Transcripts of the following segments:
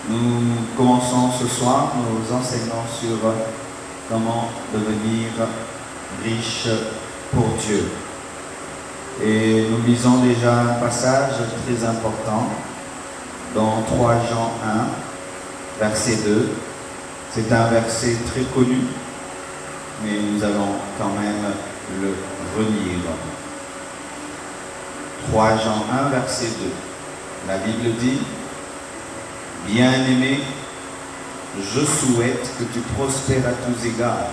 Nous commençons ce soir nos enseignements sur comment devenir riche pour Dieu. Et nous lisons déjà un passage très important dans 3 Jean 1, verset 2. C'est un verset très connu, mais nous allons quand même le relire. 3 Jean 1, verset 2. La Bible dit: Bien-aimé, je souhaite que tu prospères à tous égards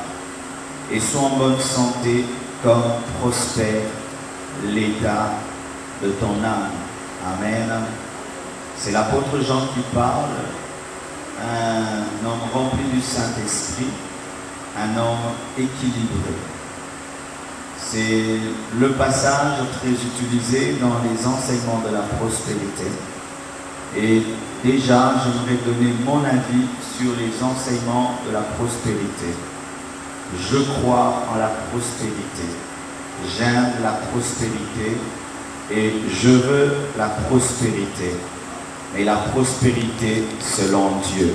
et sois en bonne santé comme prospère l'état de ton âme. Amen. C'est l'apôtre Jean qui parle, un homme rempli du Saint-Esprit, un homme équilibré. C'est le passage très utilisé dans les enseignements de la prospérité. Et déjà, j'aimerais donner mon avis sur les enseignements de la prospérité. Je crois en la prospérité. J'aime la prospérité et je veux la prospérité. Mais la prospérité selon Dieu.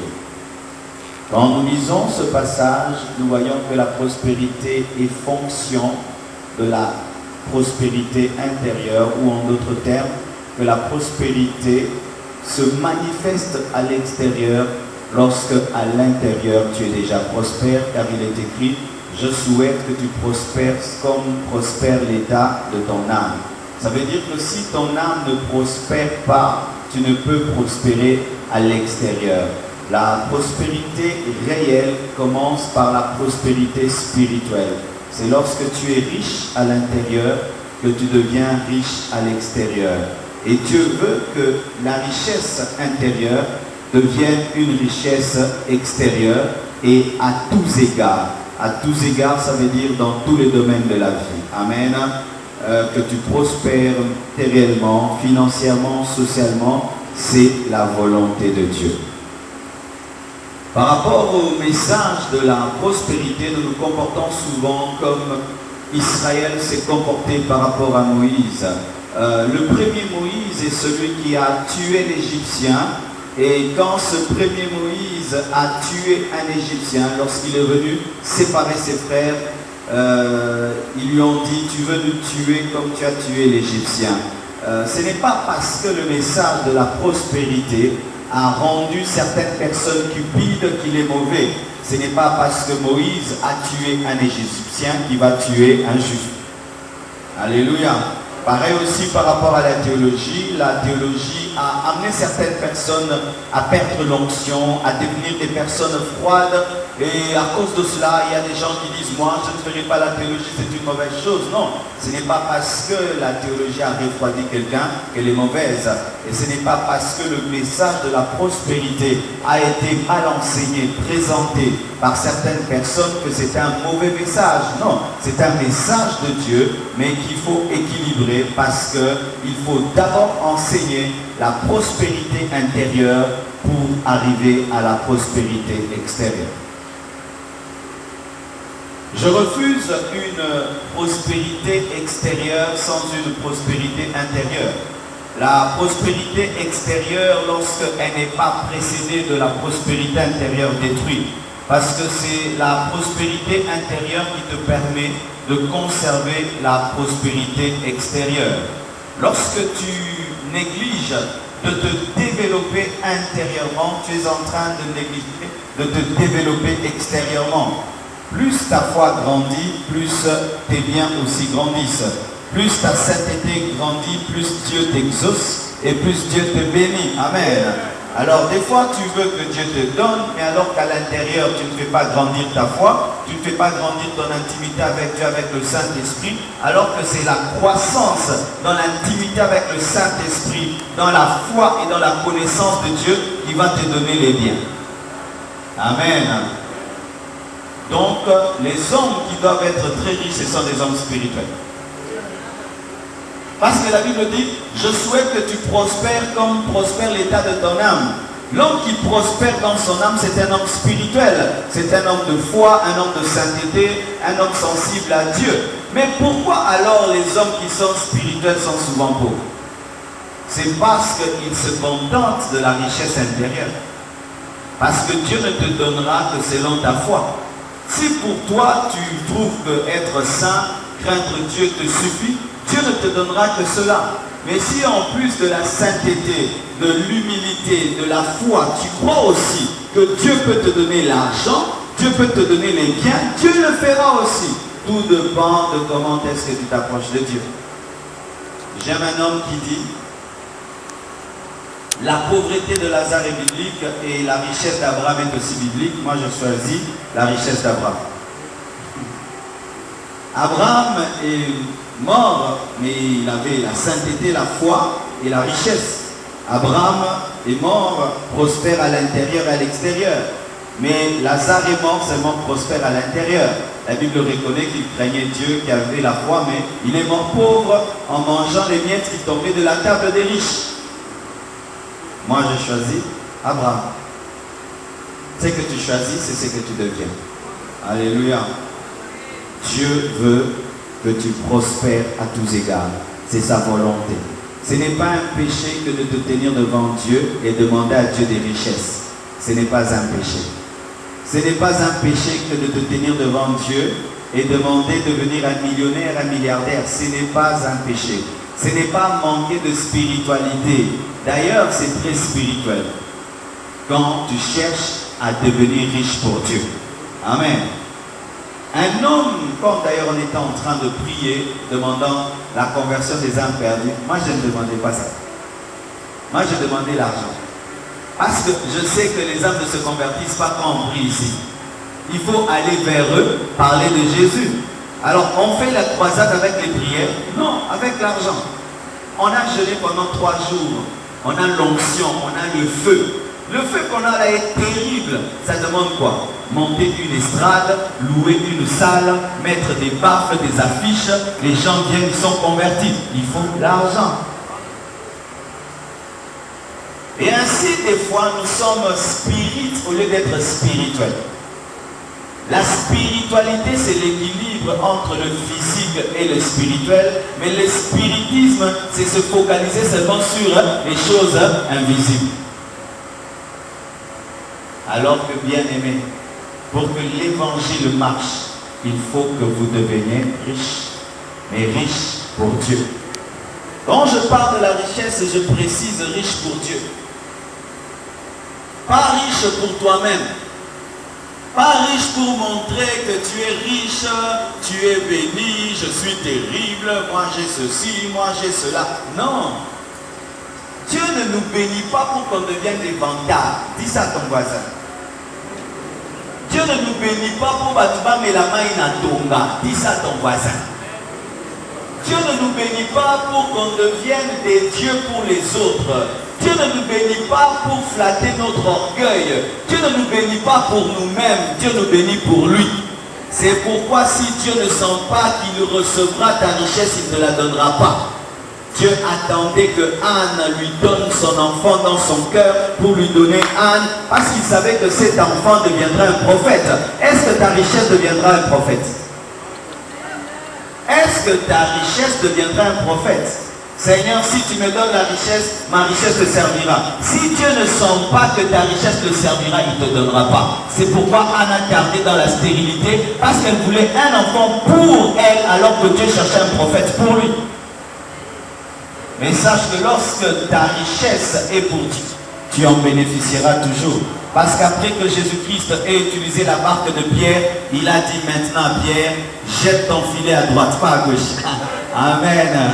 Quand nous lisons ce passage, nous voyons que la prospérité est fonction de la prospérité intérieure, ou en d'autres termes, que la prospérité se manifeste à l'extérieur lorsque à l'intérieur tu es déjà prospère, car il est écrit: je souhaite que tu prospères comme prospère l'état de ton âme. Ça veut dire que si ton âme ne prospère pas, tu ne peux prospérer à l'extérieur. La prospérité réelle commence par la prospérité spirituelle. C'est lorsque tu es riche à l'intérieur que tu deviens riche à l'extérieur. Et Dieu veut que la richesse intérieure devienne une richesse extérieure et à tous égards. À tous égards, ça veut dire dans tous les domaines de la vie. Amen. Que tu prospères matériellement, financièrement, socialement, c'est la volonté de Dieu. Par rapport au message de la prospérité, nous nous comportons souvent comme Israël s'est comporté par rapport à Moïse. Le premier Moïse est celui qui a tué l'Égyptien. Et quand ce premier Moïse a tué un Égyptien, lorsqu'il est venu séparer ses frères, ils lui ont dit: tu veux nous tuer comme tu as tué l'Égyptien. Ce n'est pas parce que le message de la prospérité a rendu certaines personnes cupides qu'il est mauvais. Ce n'est pas parce que Moïse a tué un Égyptien qu'il va tuer un Juif. Alléluia. Pareil aussi par rapport à la théologie a amené certaines personnes à perdre l'onction, à devenir des personnes froides, et à cause de cela, il y a des gens qui disent: moi je ne ferai pas la théologie, c'est une mauvaise chose. Non, ce n'est pas parce que la théologie a refroidi quelqu'un qu'elle est mauvaise, et ce n'est pas parce que le message de la prospérité a été mal enseigné, présenté par certaines personnes que c'est un mauvais message. Non, c'est un message de Dieu, mais qu'il faut équilibrer, parce qu'il faut d'abord enseigner la prospérité intérieure pour arriver à la prospérité extérieure. Je refuse une prospérité extérieure sans une prospérité intérieure. La prospérité extérieure, lorsqu'elle n'est pas précédée de la prospérité intérieure, détruit. Parce que c'est la prospérité intérieure qui te permet de conserver la prospérité extérieure. Lorsque tu négliges de te développer intérieurement, tu es en train de négliger de te développer extérieurement. Plus ta foi grandit, plus tes biens aussi grandissent. Plus ta sainteté grandit, plus Dieu t'exauce et plus Dieu te bénit. Amen. Alors des fois tu veux que Dieu te donne, mais alors qu'à l'intérieur tu ne fais pas grandir ta foi, tu ne fais pas grandir ton intimité avec Dieu, avec le Saint-Esprit, alors que c'est la croissance dans l'intimité avec le Saint-Esprit, dans la foi et dans la connaissance de Dieu qui va te donner les biens. Amen. Donc les hommes qui doivent être très riches, ce sont des hommes spirituels. Parce que la Bible dit: je souhaite que tu prospères comme prospère l'état de ton âme. L'homme qui prospère dans son âme, c'est un homme spirituel. C'est un homme de foi, un homme de sainteté, un homme sensible à Dieu. Mais pourquoi alors les hommes qui sont spirituels sont souvent pauvres? C'est parce qu'ils se contentent de la richesse intérieure. Parce que Dieu ne te donnera que selon ta foi. Si pour toi tu trouves que être saint, craindre Dieu te suffit, Dieu ne te donnera que cela. Mais si en plus de la sainteté, de l'humilité, de la foi, tu crois aussi que Dieu peut te donner l'argent, Dieu peut te donner les biens, Dieu le fera aussi. Tout dépend de comment est-ce que tu t'approches de Dieu. J'aime un homme qui dit: la pauvreté de Lazare est biblique et la richesse d'Abraham est aussi biblique. Moi, je choisis la richesse d'Abraham. Abraham est mort, mais il avait la sainteté, la foi et la richesse. Abraham est mort, prospère à l'intérieur et à l'extérieur. Mais Lazare est mort, seulement prospère à l'intérieur. La Bible reconnaît qu'il craignait Dieu, qu'il avait la foi, mais il est mort pauvre en mangeant les miettes qui tombaient de la table des riches. Moi, je choisis Abraham. Ce que tu choisis, c'est ce que tu deviens. Alléluia. Dieu veut que tu prospères à tous égards. C'est sa volonté. Ce n'est pas un péché que de te tenir devant Dieu et demander à Dieu des richesses. Ce n'est pas un péché. Ce n'est pas un péché que de te tenir devant Dieu et demander de devenir un millionnaire, un milliardaire. Ce n'est pas un péché. Ce n'est pas manquer de spiritualité. D'ailleurs, c'est très spirituel quand tu cherches à devenir riche pour Dieu. Amen. Un homme, comme d'ailleurs on était en train de prier, demandant la conversion des âmes perdues, moi je ne demandais pas ça. Moi je demandais l'argent. Parce que je sais que les âmes ne se convertissent pas quand on prie ici. Il faut aller vers eux, parler de Jésus. Alors on fait la croisade avec les prières? Non, avec l'argent. On a jeûné pendant 3 jours. On a l'onction, on a le feu. Le feu qu'on a là est terrible. Ça demande quoi? Monter une estrade, louer une salle, mettre des baffles, des affiches. Les gens viennent, ils sont convertis. Il faut l'argent. Et ainsi, des fois, nous sommes spirites au lieu d'être spirituels. La spiritualité, c'est l'équilibre entre le physique et le spirituel. Mais le spiritisme, c'est se focaliser seulement sur les choses invisibles. Alors que, bien aimé, pour que l'évangile marche, il faut que vous deveniez riches. Mais riches pour Dieu. Quand je parle de la richesse, je précise riche pour Dieu. Pas riche pour toi-même. Pas riche pour montrer que tu es riche, tu es béni, je suis terrible, moi j'ai ceci, moi j'ai cela. Non. Dieu ne nous bénit pas pour qu'on devienne des vantards. Dis ça à ton voisin. Dieu ne nous bénit pas pour que mais la main inatonga. Dis ça à ton voisin. Dieu ne nous bénit pas pour qu'on devienne des dieux pour les autres. Dieu ne nous bénit pas pour flatter notre orgueil. Dieu ne nous bénit pas pour nous-mêmes. Dieu nous bénit pour lui. C'est pourquoi si Dieu ne sent pas qu'il recevra ta richesse, il ne la donnera pas. Dieu attendait que Anne lui donne son enfant dans son cœur pour lui donner Anne, parce qu'il savait que cet enfant deviendra un prophète. Est-ce que ta richesse deviendra un prophète? Est-ce que ta richesse deviendra un prophète? Seigneur, si tu me donnes la richesse, ma richesse te servira. Si Dieu ne sent pas que ta richesse te servira, il ne te donnera pas. C'est pourquoi Anne a gardé dans la stérilité, parce qu'elle voulait un enfant pour elle, alors que Dieu cherchait un prophète pour lui. Mais sache que lorsque ta richesse est pour Dieu, tu en bénéficieras toujours. Parce qu'après que Jésus-Christ ait utilisé la barque de Pierre, il a dit maintenant à Pierre, jette ton filet à droite, pas à gauche. Amen.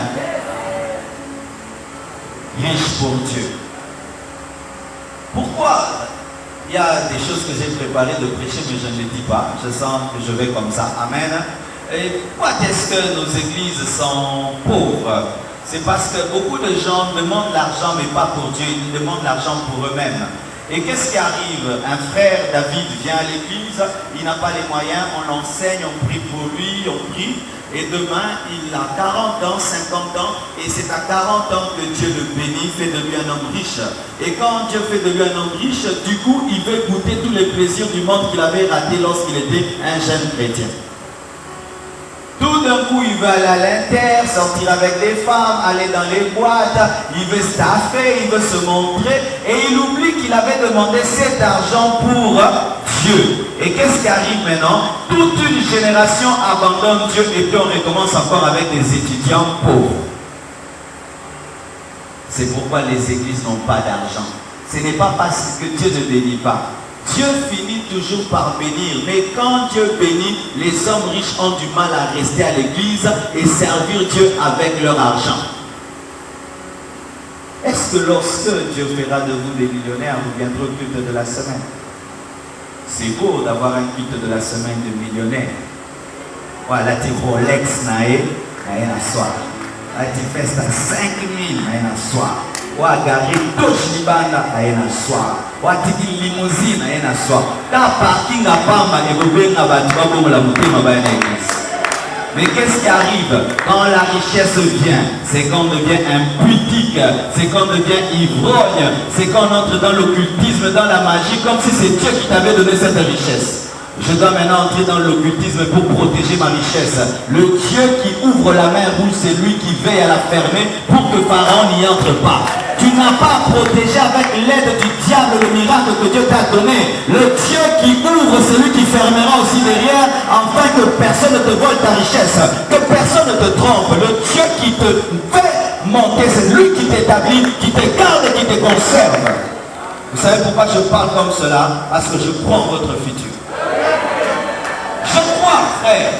Riche pour Dieu. Pourquoi? Il y a des choses que j'ai préparées de prêcher, mais je ne les dis pas. Je sens que je vais comme ça. Amen. Et pourquoi est-ce que nos églises sont pauvres? C'est parce que beaucoup de gens demandent l'argent, mais pas pour Dieu. Ils demandent l'argent pour eux-mêmes. Et qu'est-ce qui arrive? Un frère, David, vient à l'église, il n'a pas les moyens, on l'enseigne, on prie pour lui, on prie. Et demain, il a 40 ans, 50 ans, et c'est à 40 ans que Dieu le bénit, fait de lui un homme riche. Et quand Dieu fait de lui un homme riche, du coup, il veut goûter tous les plaisirs du monde qu'il avait raté lorsqu'il était un jeune chrétien. Tout d'un coup, il veut aller à l'inter, sortir avec des femmes, aller dans les boîtes, il veut staffer, il veut se montrer, et il oublie qu'il avait demandé cet argent pour Dieu. Et qu'est-ce qui arrive maintenant? Toute une génération abandonne Dieu et puis on recommence encore avec des étudiants pauvres. C'est pourquoi les églises n'ont pas d'argent. Ce n'est pas parce que Dieu ne bénit pas. Dieu finit toujours par bénir, mais quand Dieu bénit, les hommes riches ont du mal à rester à l'église et servir Dieu avec leur argent. Est-ce que lorsque Dieu fera de vous des millionnaires, vous viendrez au culte de la semaine? C'est beau d'avoir un culte de la semaine de millionnaires. Voilà, tu Rolex nae, nae soir. Là, tu fais ça 5 000 nae soir. Wa gari touche libanda nae soir. Wa tiki limousine nae soir. Ta parking à Pamba et vous venez à Batiba pour la montée ma baie l'église. Mais qu'est-ce qui arrive quand la richesse vient? C'est qu'on devient impudique, c'est qu'on devient ivrogne, c'est qu'on entre dans l'occultisme, dans la magie, comme si c'est Dieu qui t'avait donné cette richesse. Je dois maintenant entrer dans l'occultisme pour protéger ma richesse. Le Dieu qui ouvre la main rouge, c'est lui qui veille à la fermer pour que Pharaon n'y entre pas. Tu n'as pas à protéger avec l'aide du diable le miracle que Dieu t'a donné. Le Dieu qui ouvre, c'est lui qui fermera aussi derrière, afin que personne ne te vole ta richesse, que personne ne te trompe. Le Dieu qui te fait monter, c'est lui qui t'établit, qui te garde et qui te conserve. Vous savez pourquoi je parle comme cela? Parce que je prends votre futur. Je crois, frère.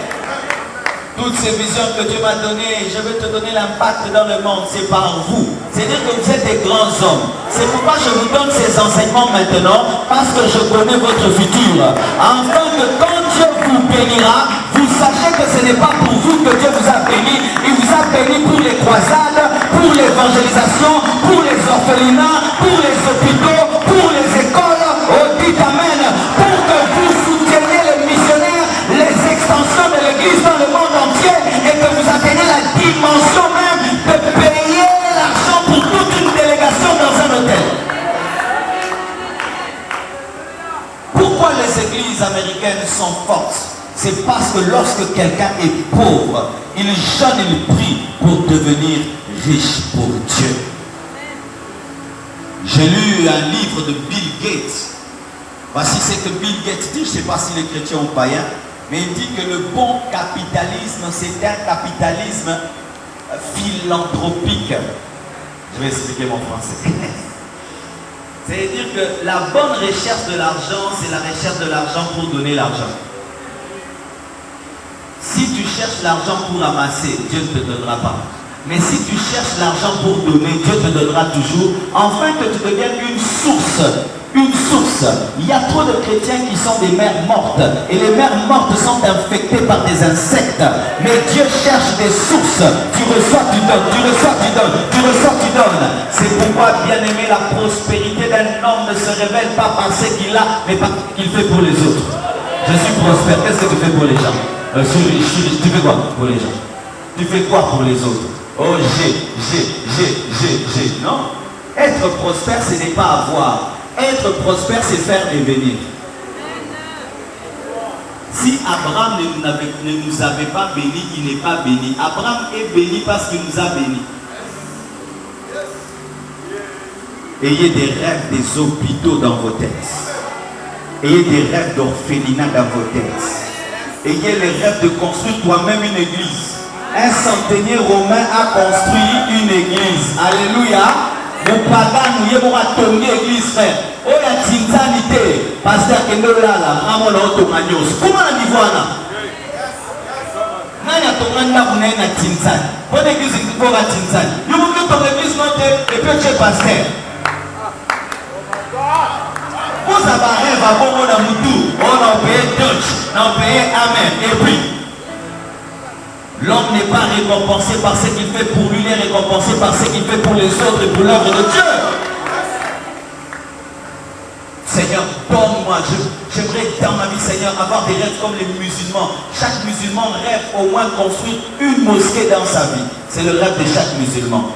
Toutes ces visions que Dieu m'a données, je vais te donner l'impact dans le monde, c'est par vous. C'est-à-dire que vous êtes des grands hommes. C'est pourquoi je vous donne ces enseignements maintenant, parce que je connais votre futur. Afin que quand Dieu vous bénira, vous sachez que ce n'est pas pour vous que Dieu vous a béni. Il vous a béni pour les croisades, pour l'évangélisation, pour les orphelinats, pour les hôpitaux, pour les écoles. Oh, dites Amen. Pour que vous souteniez les missionnaires, les extensions de l'église dans le monde entier et que vous atteignez la dimension même de payer l'argent pour toute une délégation dans un hôtel. Pourquoi les églises américaines sont fortes? C'est parce que lorsque quelqu'un est pauvre, il jeûne, il prie pour devenir riche pour Dieu. J'ai lu un livre de Bill Gates. Voici ce que Bill Gates dit, je ne sais pas si les chrétiens ou païens, mais il dit que le bon capitalisme, c'est un capitalisme philanthropique. Je vais expliquer mon français. C'est-à-dire que la bonne recherche de l'argent, c'est la recherche de l'argent pour donner l'argent. Si tu cherches l'argent pour amasser, Dieu ne te donnera pas. Mais si tu cherches l'argent pour donner, Dieu te donnera toujours, afin que tu deviennes une source. Une source. Il y a trop de chrétiens qui sont des mères mortes. Et les mères mortes sont infectées par des insectes. Mais Dieu cherche des sources. Tu reçois, tu donnes. Tu reçois, tu donnes. Tu reçois, tu donnes. C'est pourquoi, bien aimé, la prospérité d'un homme ne se révèle pas par ce qu'il a, mais par ce qu'il fait pour les autres. Je suis prospère. Qu'est-ce que tu fais pour les gens? Tu fais quoi pour les gens? Tu fais quoi pour les autres? Oh, j'ai. Non? Être prospère, ce n'est pas avoir. Être prospère, c'est faire devenir. Si Abraham ne nous avait pas béni, il n'est pas béni. Abraham est béni parce qu'il nous a bénis. Ayez des rêves des hôpitaux dans vos têtes. Ayez des rêves d'orphelinat dans vos têtes. Ayez les rêves de construire toi-même une église. Un centenier romain a construit une église. Alléluia. Mon pagan, nous avons attendu l'église, frère. Oh, il y a Tintanité. Pasteur Kendolala, Ramon Automanios. Comment on a dit voilà? Nani a tourné na Tintan. Bonne église, il faut à Tintan. Nous voulons ton église noter et puis tu es pasteur. Vous avez un rêve à bon on a moutou. On a payé Dutch, on a payé Amen. Et puis, l'homme n'est pas récompensé par ce qu'il fait pour lui, il est récompensé par ce qu'il fait pour les autres et pour l'œuvre de Dieu. Seigneur, donne-moi, j'aimerais dans ma vie, Seigneur, avoir des rêves comme les musulmans. Chaque musulman rêve au moins construire une mosquée dans sa vie. C'est le rêve de chaque musulman.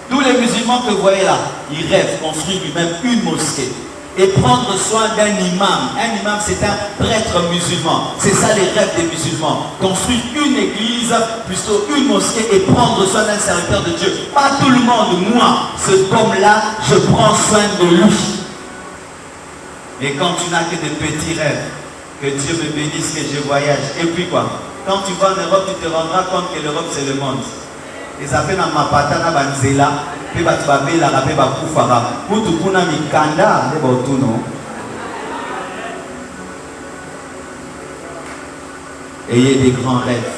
Tous les musulmans que vous voyez là, ils rêvent construire lui-même une mosquée. et prendre soin d'un imam. Un imam, c'est un prêtre musulman. C'est ça les rêves des musulmans. Construire une église, plutôt une mosquée et prendre soin d'un serviteur de Dieu. Pas tout le monde. Moi, ce homme-là, je prends soin de lui. Et quand tu n'as que des petits rêves, que Dieu me bénisse, que je voyage. Et puis quoi? Quand tu vas en Europe, tu te rendras compte que l'Europe, c'est le monde. Et ça fait dans ma patana banzela, puis tu vas bien la rapper, bah koufara. Pour tout pour n'ami kanda, les boutons non. Ayez des grands rêves.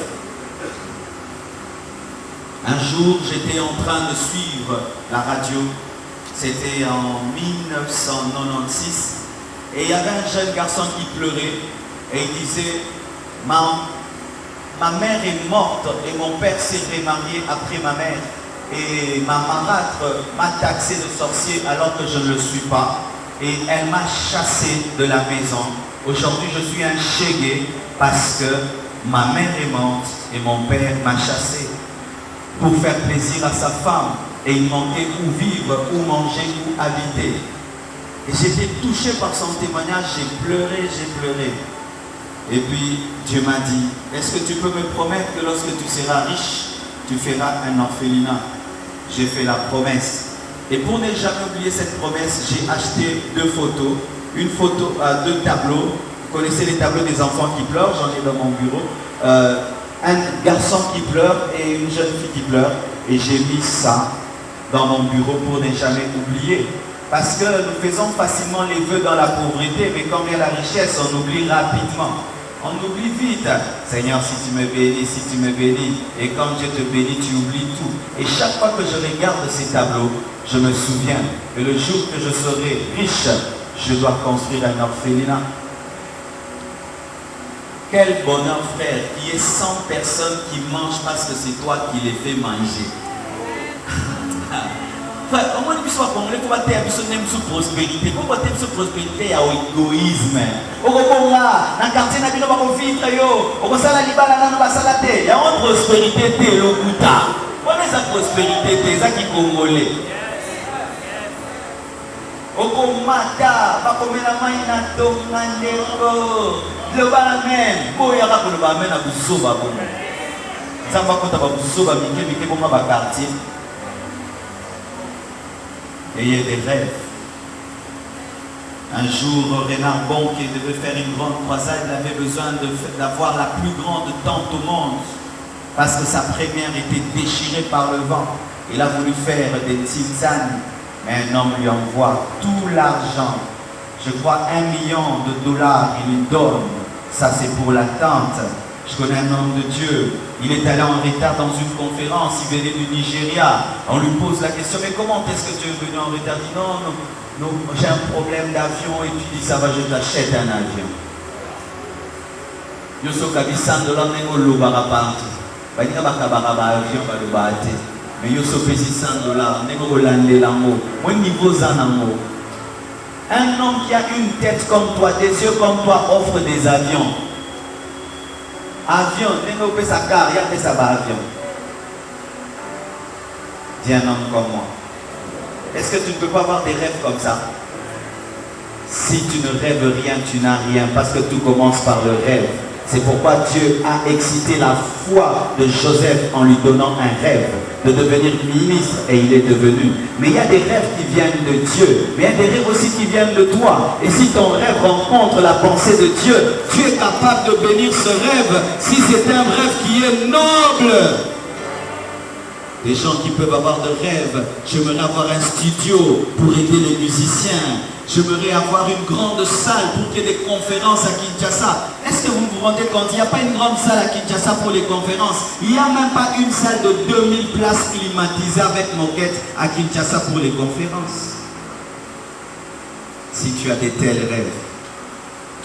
Un jour, j'étais en train de suivre la radio. C'était en 1996. Et il y avait un jeune garçon qui pleurait. Et il disait, ma mère est morte et mon père s'est remarié après ma mère. Et ma marâtre m'a taxé de sorcier alors que je ne le suis pas. Et elle m'a chassé de la maison. Aujourd'hui, je suis un chégué parce que ma mère est morte et mon père m'a chassé pour faire plaisir à sa femme. Et il manquait où vivre, où manger, où habiter. Et j'étais touché par son témoignage, j'ai pleuré. Et puis Dieu m'a dit, est-ce que tu peux me promettre que lorsque tu seras riche, tu feras un orphelinat? J'ai fait la promesse. Et pour ne jamais oublier cette promesse, j'ai acheté 2 photos. Une photo, 2 tableaux. Vous connaissez les tableaux des enfants qui pleurent, j'en ai dans mon bureau. Un garçon qui pleure et une jeune fille qui pleure. Et j'ai mis ça dans mon bureau pour ne jamais oublier. Parce que nous faisons facilement les vœux dans la pauvreté, mais quand vient la richesse, on oublie rapidement. On oublie vite. Seigneur, si tu me bénis, si tu me bénis. Et quand Dieu te bénit, tu oublies tout. Et chaque fois que je regarde ces tableaux, je me souviens que le jour que je serai riche, je dois construire un orphelinat. Quel bonheur, frère, qu'il y ait 100 personnes qui mangent parce que c'est toi qui les fais manger. Comment on peut se congolais pour battre une prospérité? Pour battre une prospérité, il y a l'égoïsme. Au Congo, dans le quartier, il y a des filtres. Au Congo, il y a il y a une prospérité, c'est le Kouta. Quelle est sa prospérité? C'est ça qui est congolais. Au Congo, il y a des le balamen, il y a des balamen à Boussoba. Ça va compter à Boussoba, mais pour ma quartier. Ayez des rêves. Un jour, Renard Bon, qui devait faire une grande croisade, il avait besoin d'avoir la plus grande tente au monde. Parce que sa première était déchirée par le vent. Il a voulu faire des tisanes. Mais un homme lui envoie tout l'argent. Je crois $1 million, il lui donne. Ça, c'est pour la tente. Je connais un homme de Dieu. Il est allé en retard dans une conférence. Il venait du Nigeria. On lui pose la question, mais comment est-ce que tu es venu en retard? Il dit non, j'ai un problème d'avion. Et puis il dit, ça va, je t'achète un avion. Yoso kabisan de l'année au parti. Mais yoso pesi $100. Nego lande l'amo. Mon niveau zanamo. Un homme qui a une tête comme toi, des yeux comme toi, offre des avions. Avion, n'est-ce pas sa carrière, mais ça va avion. Dis un homme comme moi. Est-ce que tu ne peux pas avoir des rêves comme ça? Si tu ne rêves rien, tu n'as rien, parce que tout commence par le rêve. C'est pourquoi Dieu a excité la foi de Joseph en lui donnant un rêve de devenir ministre, et il est devenu. Mais il y a des rêves qui viennent de Dieu, mais il y a des rêves aussi qui viennent de toi. Et si ton rêve rencontre la pensée de Dieu, tu es capable de bénir ce rêve si c'est un rêve qui est noble. Des gens qui peuvent avoir de rêves. J'aimerais avoir un studio pour aider les musiciens. J'aimerais avoir une grande salle pour qu'il y ait des conférences à Kinshasa. Est-ce que vous vous rendez compte? Il n'y a pas une grande salle à Kinshasa pour les conférences. Il n'y a même pas une salle de 2000 places climatisées avec moquette à Kinshasa pour les conférences. Si tu as des tels rêves,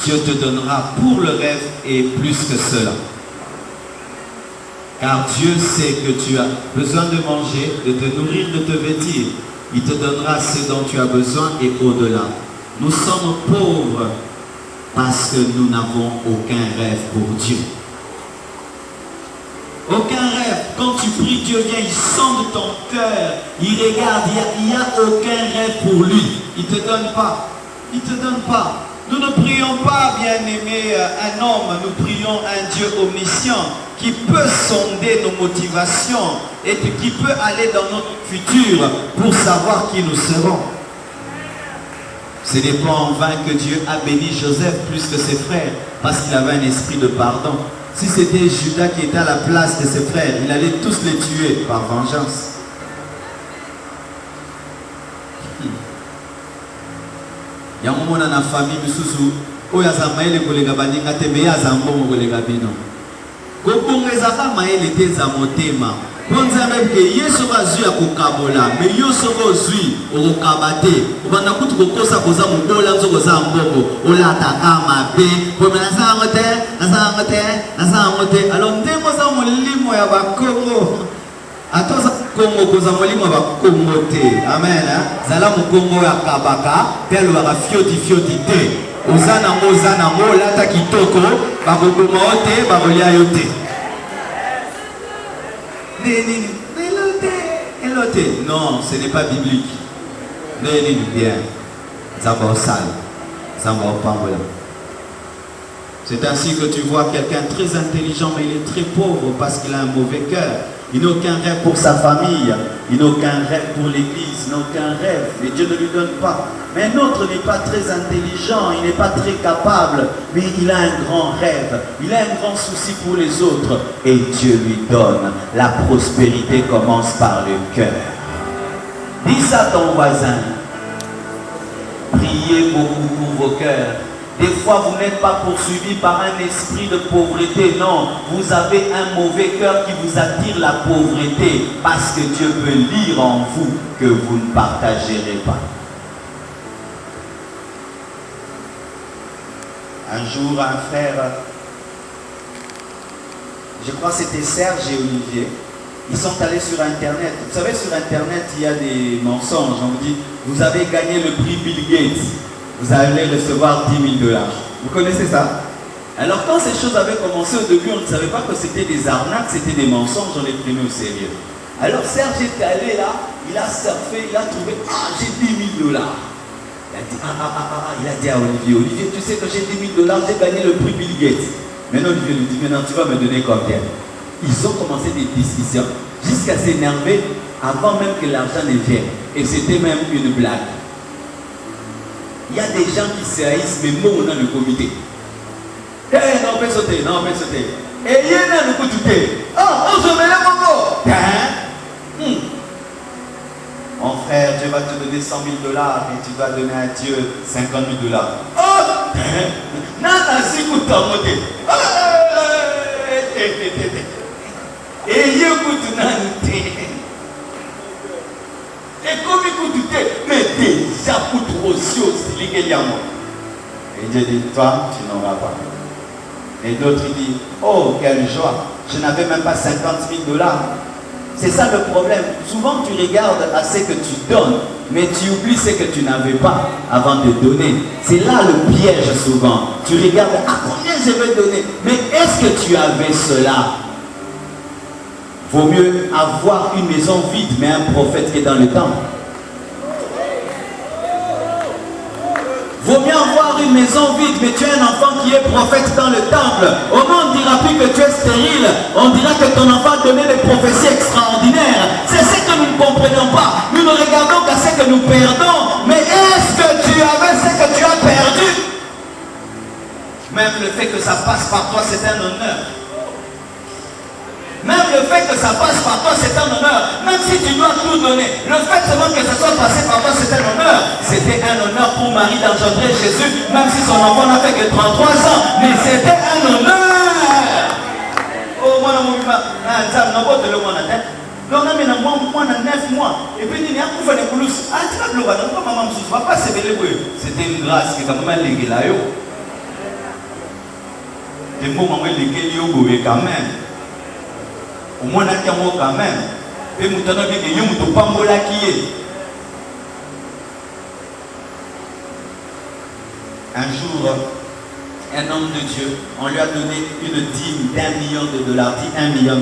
Dieu te donnera pour le rêve et plus que cela. Car Dieu sait que tu as besoin de manger, de te nourrir, de te vêtir. Il te donnera ce dont tu as besoin et au-delà. Nous sommes pauvres parce que nous n'avons aucun rêve pour Dieu. Aucun rêve. Quand tu pries, Dieu vient, il sonde ton cœur. Il regarde, il n'y a aucun rêve pour lui. Il ne te donne pas. il ne te donne pas. Nous ne prions pas, bien-aimé, un homme, nous prions un Dieu omniscient qui peut sonder nos motivations et qui peut aller dans notre futur pour savoir qui nous serons. Ce n'est pas en vain que Dieu a béni Joseph plus que ses frères parce qu'il avait un esprit de pardon. Si c'était Judas qui était à la place de ses frères, il allait tous les tuer par vengeance. Il y a un moment dans la famille, où il y a un maïl qui est venu, il y a un bon qui est venu. Quand on est venu, il était venu. Quand on est venu, il y a un bon mais il y a un bon qui est venu. On a dit que c'est un bon qui est venu. On a dit que c'est un bon. Alors, dès que vous avez un Congo, atoza Congo koza molimo ba Congo te. Amen. Zala mu Congo ya kabaka, pelo ba fioti te. Ozana mo lata kitoko, ba koboma ote, ba kolia yote. Elote. Non, ce n'est pas biblique. Bien. Zamba sale. Zamba pambola. C'est ainsi que tu vois quelqu'un très intelligent, mais il est très pauvre parce qu'il a un mauvais cœur. Il n'a aucun rêve pour sa famille, il n'a aucun rêve pour l'église, il n'a aucun rêve, et Dieu ne lui donne pas. Mais un autre n'est pas très intelligent, il n'est pas très capable, mais il a un grand rêve, il a un grand souci pour les autres, et Dieu lui donne. La prospérité commence par le cœur. Dis ça à ton voisin, priez beaucoup pour vos cœurs. Des fois, vous n'êtes pas poursuivi par un esprit de pauvreté. Non, vous avez un mauvais cœur qui vous attire la pauvreté. Parce que Dieu peut lire en vous que vous ne partagerez pas. Un jour, un frère, je crois que c'était Serge et Olivier, ils sont allés sur Internet. Vous savez, sur Internet, il y a des mensonges. On vous dit, vous avez gagné le prix Bill Gates. Vous allez recevoir 10 000 $. Vous connaissez ça? Alors quand ces choses avaient commencé, au début, on ne savait pas que c'était des arnaques, c'était des mensonges, on les prenait au sérieux. Alors Serge était allé là, il a surfé, il a trouvé, j'ai 10 000 $. Il a dit, il a dit à Olivier, tu sais que j'ai 10 000 $, j'ai gagné le prix Bill Gates. Maintenant Olivier lui dit, maintenant tu vas me donner combien? Ils ont commencé des discussions jusqu'à s'énerver avant même que l'argent ne vienne. Et c'était même une blague. Il y a des gens qui se haïssent, mais moi, on a le comité. Non, on peut sauter, non, on peut sauter. Et il y en a le coup de thé. On se met là, mon frère, Dieu va te donner 100 000 $ et tu vas donner à Dieu 50 000 $. Non, c'est coup de monter. Et il y a coup de nanité. Et comme il coûte, mais déjà coûte aussi les gars. Et Dieu dit, toi, tu n'auras pas. Et d'autres, ils disent, oh, quelle joie, je n'avais même pas 50 000 $. C'est ça le problème. Souvent, tu regardes à ce que tu donnes, mais tu oublies ce que tu n'avais pas avant de donner. C'est là le piège souvent. Tu regardes, combien je vais donner? Mais est-ce que tu avais cela? Vaut mieux avoir une maison vide, mais un prophète qui est dans le temple. Vaut mieux avoir une maison vide, mais tu as un enfant qui est prophète dans le temple. Au moins, on ne dira plus que tu es stérile. On dira que ton enfant donnait des prophéties extraordinaires. C'est ce que nous ne comprenons pas. Nous ne regardons qu'à ce que nous perdons. Mais est-ce que tu avais ce que tu as perdu? Même le fait que ça passe par toi, c'est un honneur. Même le fait que ça passe par toi, c'est un honneur. Même si tu dois tout donner, le fait seulement que ça soit passé par toi, c'est un honneur. C'était un honneur pour Marie d'engendrer Jésus, même si son enfant n'a fait que 33 ans. Mais c'était un honneur. Oh, moi, non, moi, 9 mois. Et puis, il y a un peu de plus. C'était une grâce qui est quand même léguée là. Et moi, maman, léguée quand même. Au moins, il y a quand même. Et nous avons dit que nous ne pas un jour, un homme de Dieu, on lui a donné une dîme d'1 million $. Dis 1 million $.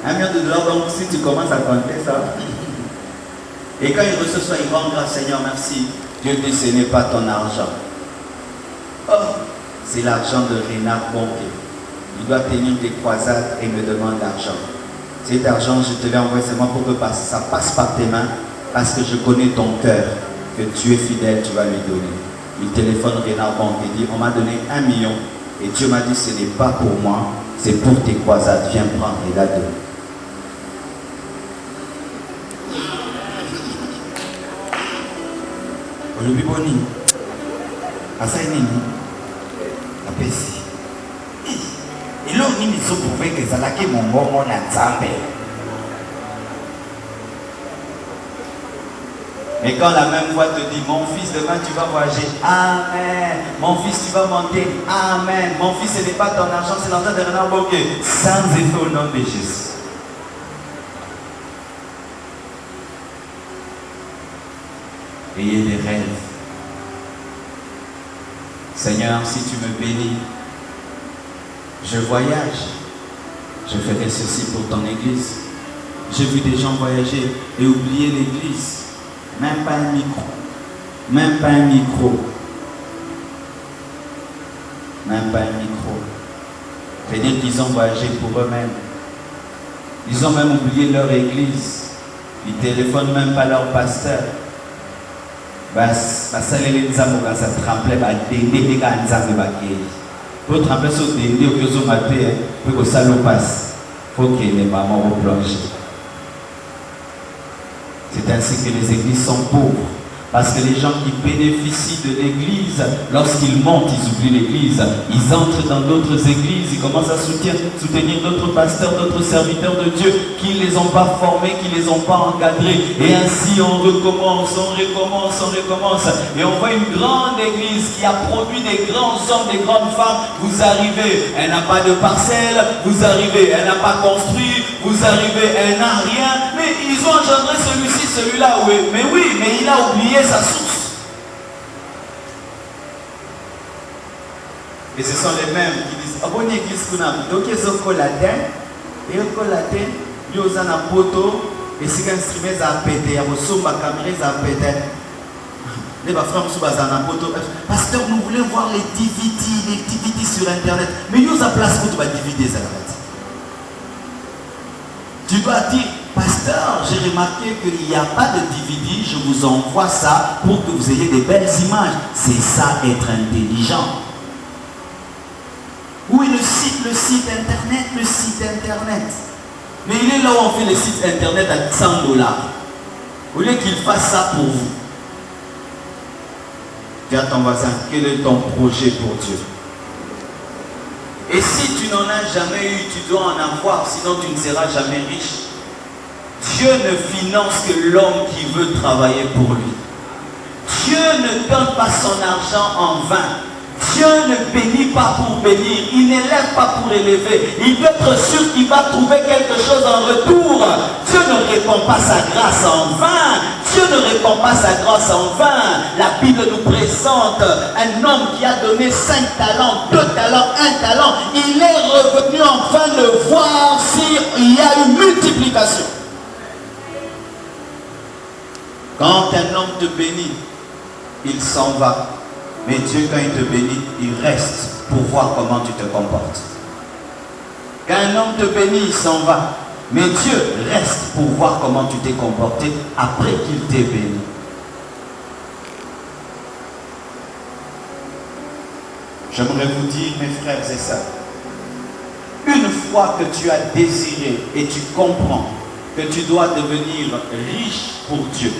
1 million $, donc si tu commences à compter ça, Et quand il reçoit ça, il rend grâce, Seigneur, merci. Dieu dit, ce n'est pas ton argent. Oh, c'est l'argent de Renard Bonke. Il doit tenir des croisades et me demande l'argent. Cet argent, je te l'ai envoyé seulement pour que ça passe par tes mains, parce que je connais ton cœur, que tu es fidèle, tu vas lui donner. Il téléphone Renard Bonke et dit, on m'a donné 1 million, et Dieu m'a dit, ce n'est pas pour moi, c'est pour tes croisades, viens prendre, et là donne. Olobi boni asai nini apesi ilo nini so prouver que ezalaki mongongo na Nzambe. Mais quand la même voix te dit, mon fils, demain tu vas voyager, amen. Mon fils, tu vas monter, amen. Mon fils, ce n'est pas ton argent, c'est l'argent de Renard Bonke. Sans effet au nom de Jésus. Ayez des rêves. Seigneur, si tu me bénis, je voyage. Je ferai ceci pour ton église. J'ai vu des gens voyager et oublier l'église. Même pas un micro. Même pas un micro. Même pas un micro. C'est-à-dire qu'ils ont voyagé pour eux-mêmes. Ils ont même oublié leur église. Ils ne téléphonent même pas leur pasteur. Pour trembler sur des dés que vous avez pour que ça le passe. Il faut que les mamans replongent. C'est ainsi que les églises sont pauvres. Parce que les gens qui bénéficient de l'église, lorsqu'ils montent, ils oublient l'église. Ils entrent dans d'autres églises, ils commencent à soutenir d'autres pasteurs, d'autres serviteurs de Dieu qui ne les ont pas formés, qui ne les ont pas encadrés. Et ainsi on recommence, on recommence, on recommence. Et on voit une grande église qui a produit des grands hommes, des grandes femmes. Vous arrivez, elle n'a pas de parcelle. Vous arrivez, elle n'a pas construit. Vous arrivez, elle n'a rien. Mais ils ont engendré celui-ci, celui-là. Oui. Mais oui, mais il a oublié sa source. Et ce sont les mêmes qui disent abonné église kuna donc ils ont colatin et au colatin ils ont un poteau et si un instrument a pété à vos sommes caméras a pété les frères sous un poteau. Pasteur, nous voulons voir les DVD sur internet, mais nous avons place pour tu vas DVD ça. Tu dois dire, pasteur, j'ai remarqué qu'il n'y a pas de DVD, je vous envoie ça pour que vous ayez des belles images. C'est ça être intelligent. Oui, le site internet. Mais il est là où on fait le site internet à 100 $. Au lieu qu'il fasse ça pour vous. Dis à ton voisin, quel est ton projet pour Dieu? Et si tu n'en as jamais eu, tu dois en avoir, sinon tu ne seras jamais riche. Dieu ne finance que l'homme qui veut travailler pour lui. Dieu ne donne pas son argent en vain. Dieu ne bénit pas pour bénir. Il n'élève pas pour élever. Il veut être sûr qu'il va trouver quelque chose en retour. Dieu ne répand pas sa grâce en vain. Dieu ne répand pas sa grâce en vain. La Bible nous présente un homme qui a donné 5 talents, 2 talents, 1 talent. Il est revenu enfin de voir s'il y a une multiplication. Quand un homme te bénit, il s'en va. Mais Dieu, quand il te bénit, il reste pour voir comment tu te comportes. Quand un homme te bénit, il s'en va. Mais Dieu reste pour voir comment tu t'es comporté après qu'il t'ait béni. J'aimerais vous dire, mes frères et sœurs, une fois que tu as désiré et tu comprends que tu dois devenir riche pour Dieu,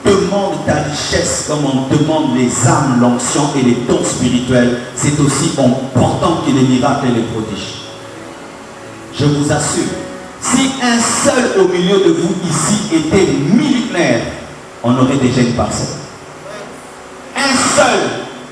demande ta richesse comme on demande les âmes, l'onction et les dons spirituels. C'est aussi important que les miracles et les prodiges. Je vous assure, si un seul au milieu de vous ici était millionnaire, on aurait déjà une parcelle. Un seul,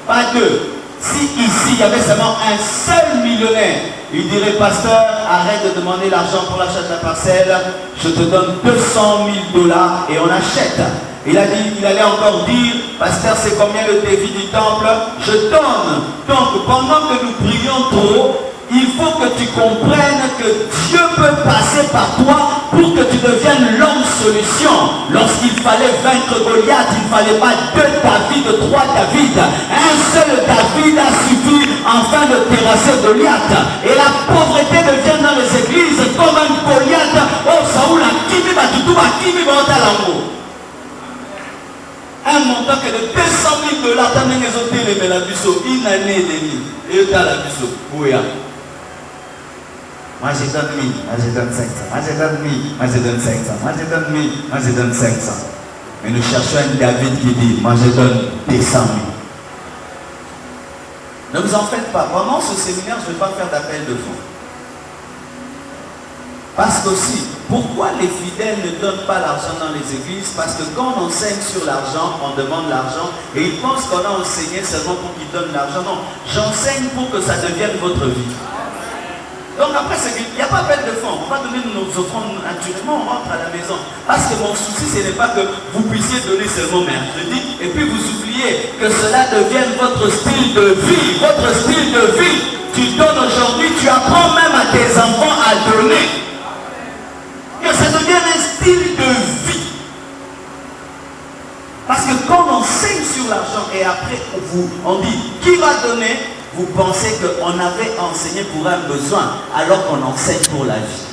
pas deux. Si ici il y avait seulement un seul millionnaire, il dirait, pasteur, arrête de demander l'argent pour l'achat de la parcelle, je te donne 200 000 $ et on achète. Il allait encore dire, pasteur, c'est combien le défi du temple? Je donne. Donc, pendant que nous prions trop, il faut que tu comprennes que Dieu peut passer par toi pour que tu deviennes l'homme solution. Lorsqu'il fallait vaincre Goliath, il ne fallait pas 2 David, 3 David. Un seul David a suffi afin de terrasser Goliath. Et la pauvreté devient dans les églises comme un Goliath. Oh, Saoul a kimi batutu ba kimi baotalango. Un montant que de 200 000 $, t'as même les la biseau, une année et demie. Et t'as la biseau. Oui, moi j'ai donné 1000, moi j'ai donné 500, moi j'ai donné 1000, moi j'ai donné 500, moi j'ai donné 1000, moi j'ai donné 500. Mais nous cherchons un David qui dit, moi je donne 200 000. Ne vous en faites pas. Pendant ce séminaire, je ne vais pas faire d'appel de fonds. Parce qu'aussi, pourquoi les fidèles ne donnent pas l'argent dans les églises? Parce que quand on enseigne sur l'argent, on demande l'argent et ils pensent qu'on a enseigné seulement pour qu'ils donnent l'argent. Non, j'enseigne pour que ça devienne votre vie. Donc après, il n'y a pas d'appel de fonds. On va donner nos offrandes naturellement, on rentre à la maison. Parce que mon souci, ce n'est pas que vous puissiez donner seulement mercredi et puis vous oubliez que cela devienne votre style de vie. Votre style de vie. Tu donnes aujourd'hui, tu apprends même à tes enfants à donner. Que ça devienne un style de vie. Parce que quand on enseigne sur l'argent et après on dit qui va donner, vous pensez qu'on avait enseigné pour un besoin alors qu'on enseigne pour la vie.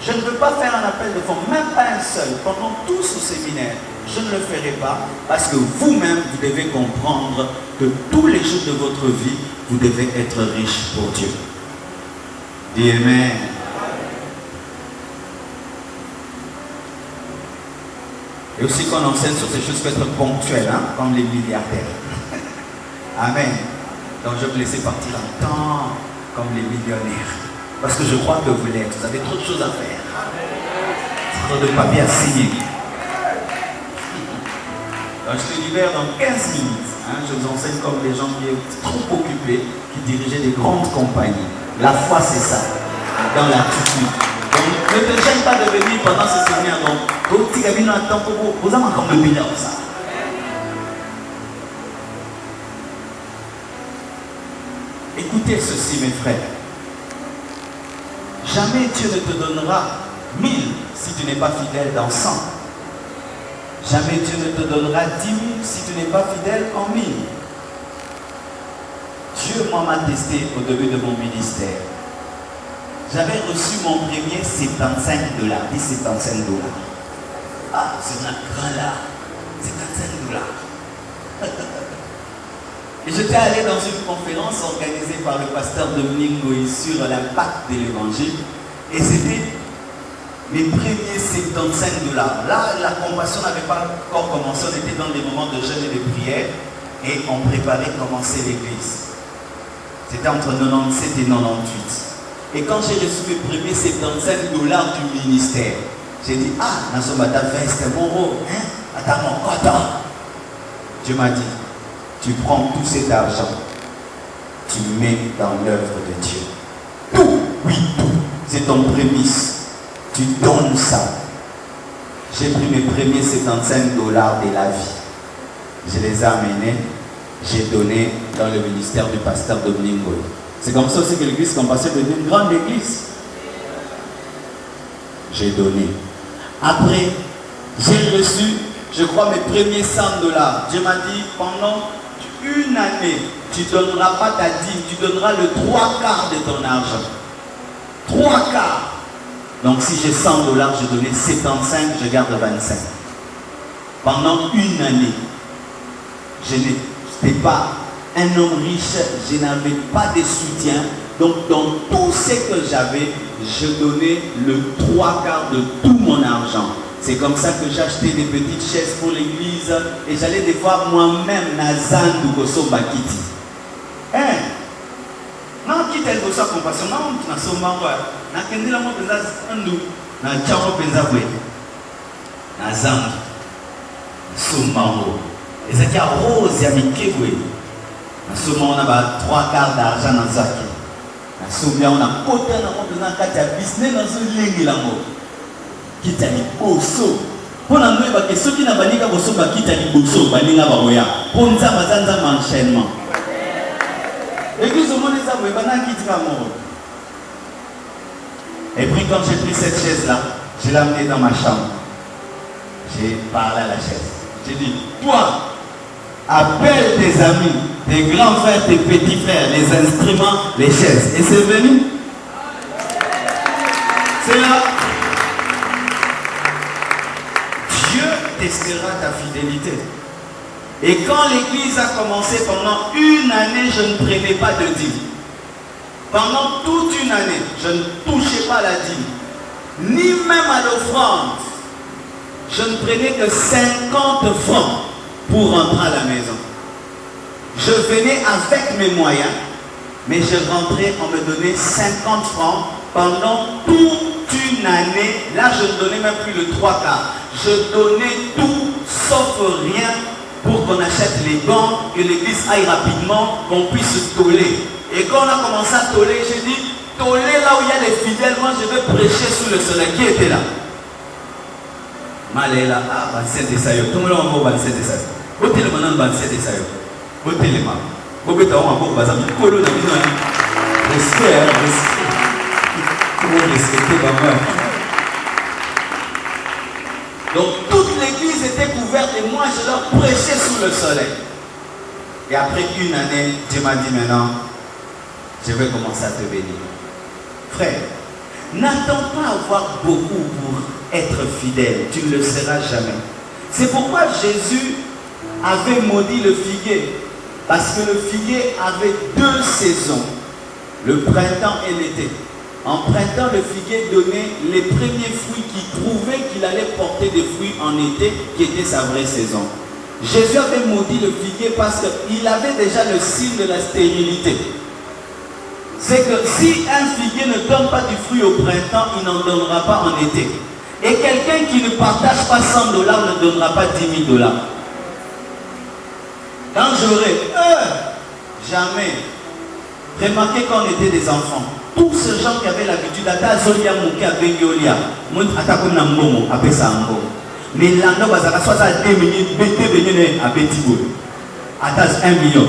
Je ne veux pas faire un appel de fonds, même pas un seul, pendant tout ce séminaire. Je ne le ferai pas parce que vous-même, vous devez comprendre que tous les jours de votre vie, vous devez être riche pour Dieu. Dis Amen. Et aussi qu'on enseigne sur ces choses, il faut être ponctuel, hein, comme les milliardaires. Amen. Donc je vais vous laisser partir en temps comme les millionnaires. Parce que je crois que vous l'êtes. Vous avez trop de choses à faire. Trop de papiers à signer. Donc je te libère dans 15 minutes. Hein, je vous enseigne comme les gens qui sont trop occupés, qui dirigeaient des grandes compagnies. La foi c'est ça. Dans l'attitude. Donc ne te gêne pas de venir pendant ce séminaire. Donc, vous avez un temps pour vous. Vous avez encore le bilan ça. Écoutez ceci mes frères. Jamais Dieu ne te donnera 1000 si tu n'es pas fidèle dans 100. Jamais Dieu ne te donnera 10 000 si tu n'es pas fidèle en 1000. Dieu m'a testé au début de mon ministère. J'avais reçu mon premier 75 $. Dis 75 $. Ah, c'est un grand là. 75 $. Et j'étais allé dans une conférence organisée par le pasteur Dominique Goï sur l'impact de l'évangile. Et c'était mes premiers 75 $. Là, la compassion n'avait pas encore commencé. On était dans des moments de jeûne et de prière. Et on préparait commencer l'église. C'était entre 97 et 98. Et quand j'ai reçu mes premiers 75 $ du ministère, j'ai dit, ah, Nasomata veste, mon rôle, hein? Attends, mon coton. Dieu m'a dit, tu prends tout cet argent, tu mets dans l'œuvre de Dieu. Tout, oui, tout. C'est ton prémisse. Tu donnes ça. J'ai pris mes premiers 75 $ de la vie. Je les ai amenés, j'ai donné dans le ministère du pasteur Dominique Goï. C'est comme ça aussi que l'église Compassion est devenue une grande église. J'ai donné. Après, j'ai reçu, je crois, mes premiers 100 $. Dieu m'a dit, pendant une année, tu ne donneras pas ta dîme, tu donneras le 3/4 de ton argent. 3/4. Donc si j'ai 100 $, je donnais 75, je garde 25. Pendant une année, je n'étais pas un homme riche, je n'avais pas de soutien. Donc dans tout ce que j'avais, je donnais le 3/4 de tout mon argent. C'est comme ça que j'achetais des petites chaises pour l'église et j'allais des fois moi-même nazan du Gosso Bakiti. Hein? Non, qui t'a dit ça compassion? Non, tu n'as pas na kendi la mo penza andu na chamo penza bwe na zangi sumango ezaki a rose ya mikebwe na suma on a 3/4 d'argent na zaki na sumia on a kota na mo penza kati ya business na so lengi lango kita liboso pona ngoyeba ke soki na baninga boso bakita liboso baninga baoya ponza bazanza enchaînement L'église au monde est avouée, maintenant qui tira mon rôle. Et puis quand j'ai pris cette chaise-là, je l'ai amenée dans ma chambre. J'ai parlé à la chaise. J'ai dit, toi, appelle tes amis, tes grands frères, tes petits frères, les instruments, les chaises. Et c'est venu. C'est là. Dieu testera ta fidélité. Et quand l'église a commencé, pendant une année, je ne prenais pas de dîme. Pendant toute une année, je ne touchais pas la dîme. Ni même à l'offrande. Je ne prenais que 50 francs pour rentrer à la maison. Je venais avec mes moyens, mais je rentrais, on me donnait 50 francs pendant toute une année. Là, je ne donnais même plus le 3 quarts. Je donnais tout, sauf rien, pour qu'on achète les bancs, que l'église aille rapidement, qu'on puisse toller. Et quand on a commencé à toller, j'ai dit, toller là où il y a les fidèles, moi je vais prêcher sous le soleil. Qui était là? Maléla, ah, Bansete Sayo. Tout le monde a dit Bansete Sayo. Vous êtes le maintenant Bansete Sayo. Vous êtes le maintenant. Vous êtes le maintenant. Vous êtes le maintenant. Respect, respect. Comment respecter maman? Donc toute l'église était couverte et moi je leur prêchais sous le soleil. Et après une année, Dieu m'a dit maintenant, je vais commencer à te bénir. Frère, n'attends pas avoir beaucoup pour être fidèle. Tu ne le seras jamais. C'est pourquoi Jésus avait maudit le figuier. Parce que le figuier avait 2 saisons. Le printemps et l'été. En printemps, le figuier donnait les premiers fruits qui prouvaient qu'il allait porter des fruits en été, qui était sa vraie saison. Jésus avait maudit le figuier parce qu'il avait déjà le signe de la stérilité. C'est que si un figuier ne donne pas du fruit au printemps, il n'en donnera pas en été. Et quelqu'un qui ne partage pas 100 $ ne donnera pas 10 000 $. Quand j'aurais, jamais, remarquez quand on était des enfants, tous ces gens qui avaient l'habitude, mais là, nous avons 2 minutes, 1 million,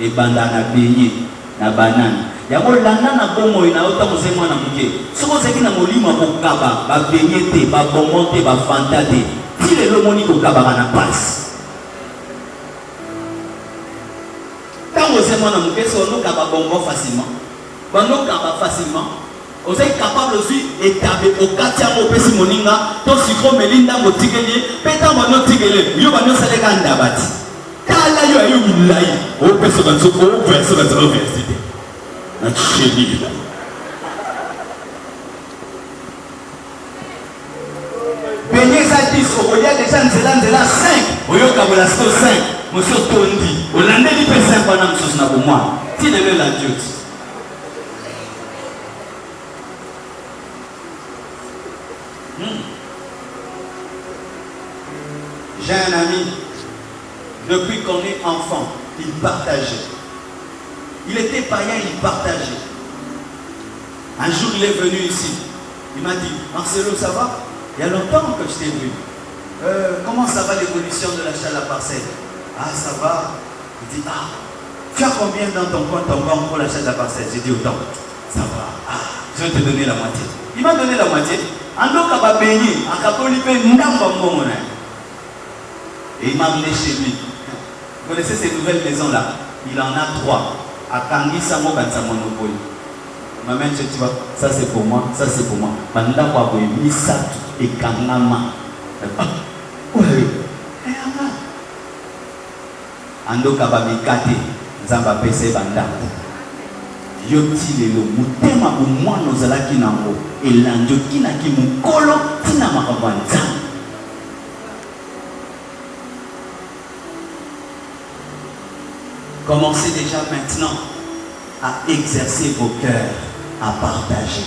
et bandana payé, na banane. Yango landa na bomo ina ota mosema na muke. Soko zeki na molima ko kaba, ba benyete, ba bomonte, ba fantate. Ti le lomoni ko kaba na passe. Tant mosema na muke so no kaba bongo facilement. Bando kaba facilement. Vous êtes capable aussi d'établir au quartier au Pessi Moninga, to sikro melinda motigeli, peta mono tigeli, yo banyo seleka ndabati. Kala yo ayo milai, o peso banzo o verso da université. Na cheli là. Benye sa 10, o ya déjà nzela 5, o yo kabola sto 5, monsieur Tondi, o landeli pe 5 bana msos na bomwa. Ti le la Dieu. J'ai un ami, depuis qu'on est enfant, il partageait. Il était païen, il partageait. Un jour, il est venu ici. Il m'a dit, Marcelo, ça va? Il y a longtemps que je t'ai vu. Comment ça va l'évolution de l'achat de la parcelle? Ah, ça va. Il dit, ah, tu as combien dans ton compte en banque pour l'achat de la parcelle? J'ai dit, autant. Ça va. Ah, je vais te donner la moitié. Il m'a donné la moitié. Et il m'a amené chez lui. Vous connaissez ces nouvelles maisons-là? Il en a 3. À Kangi Samo Bansamonopoli. Il m'amène chez tu vois, ça c'est pour moi, ça c'est pour moi. Manda kwa boy, Misat et Kangama. Ouais. Ando Kabami Kate, Zamba Pese Banda. Yoti lelo mutema umwana ozalaki nango elanjo kinaki mukolo tina makabwanza. Commencez déjà maintenant à exercer vos cœurs, à partager.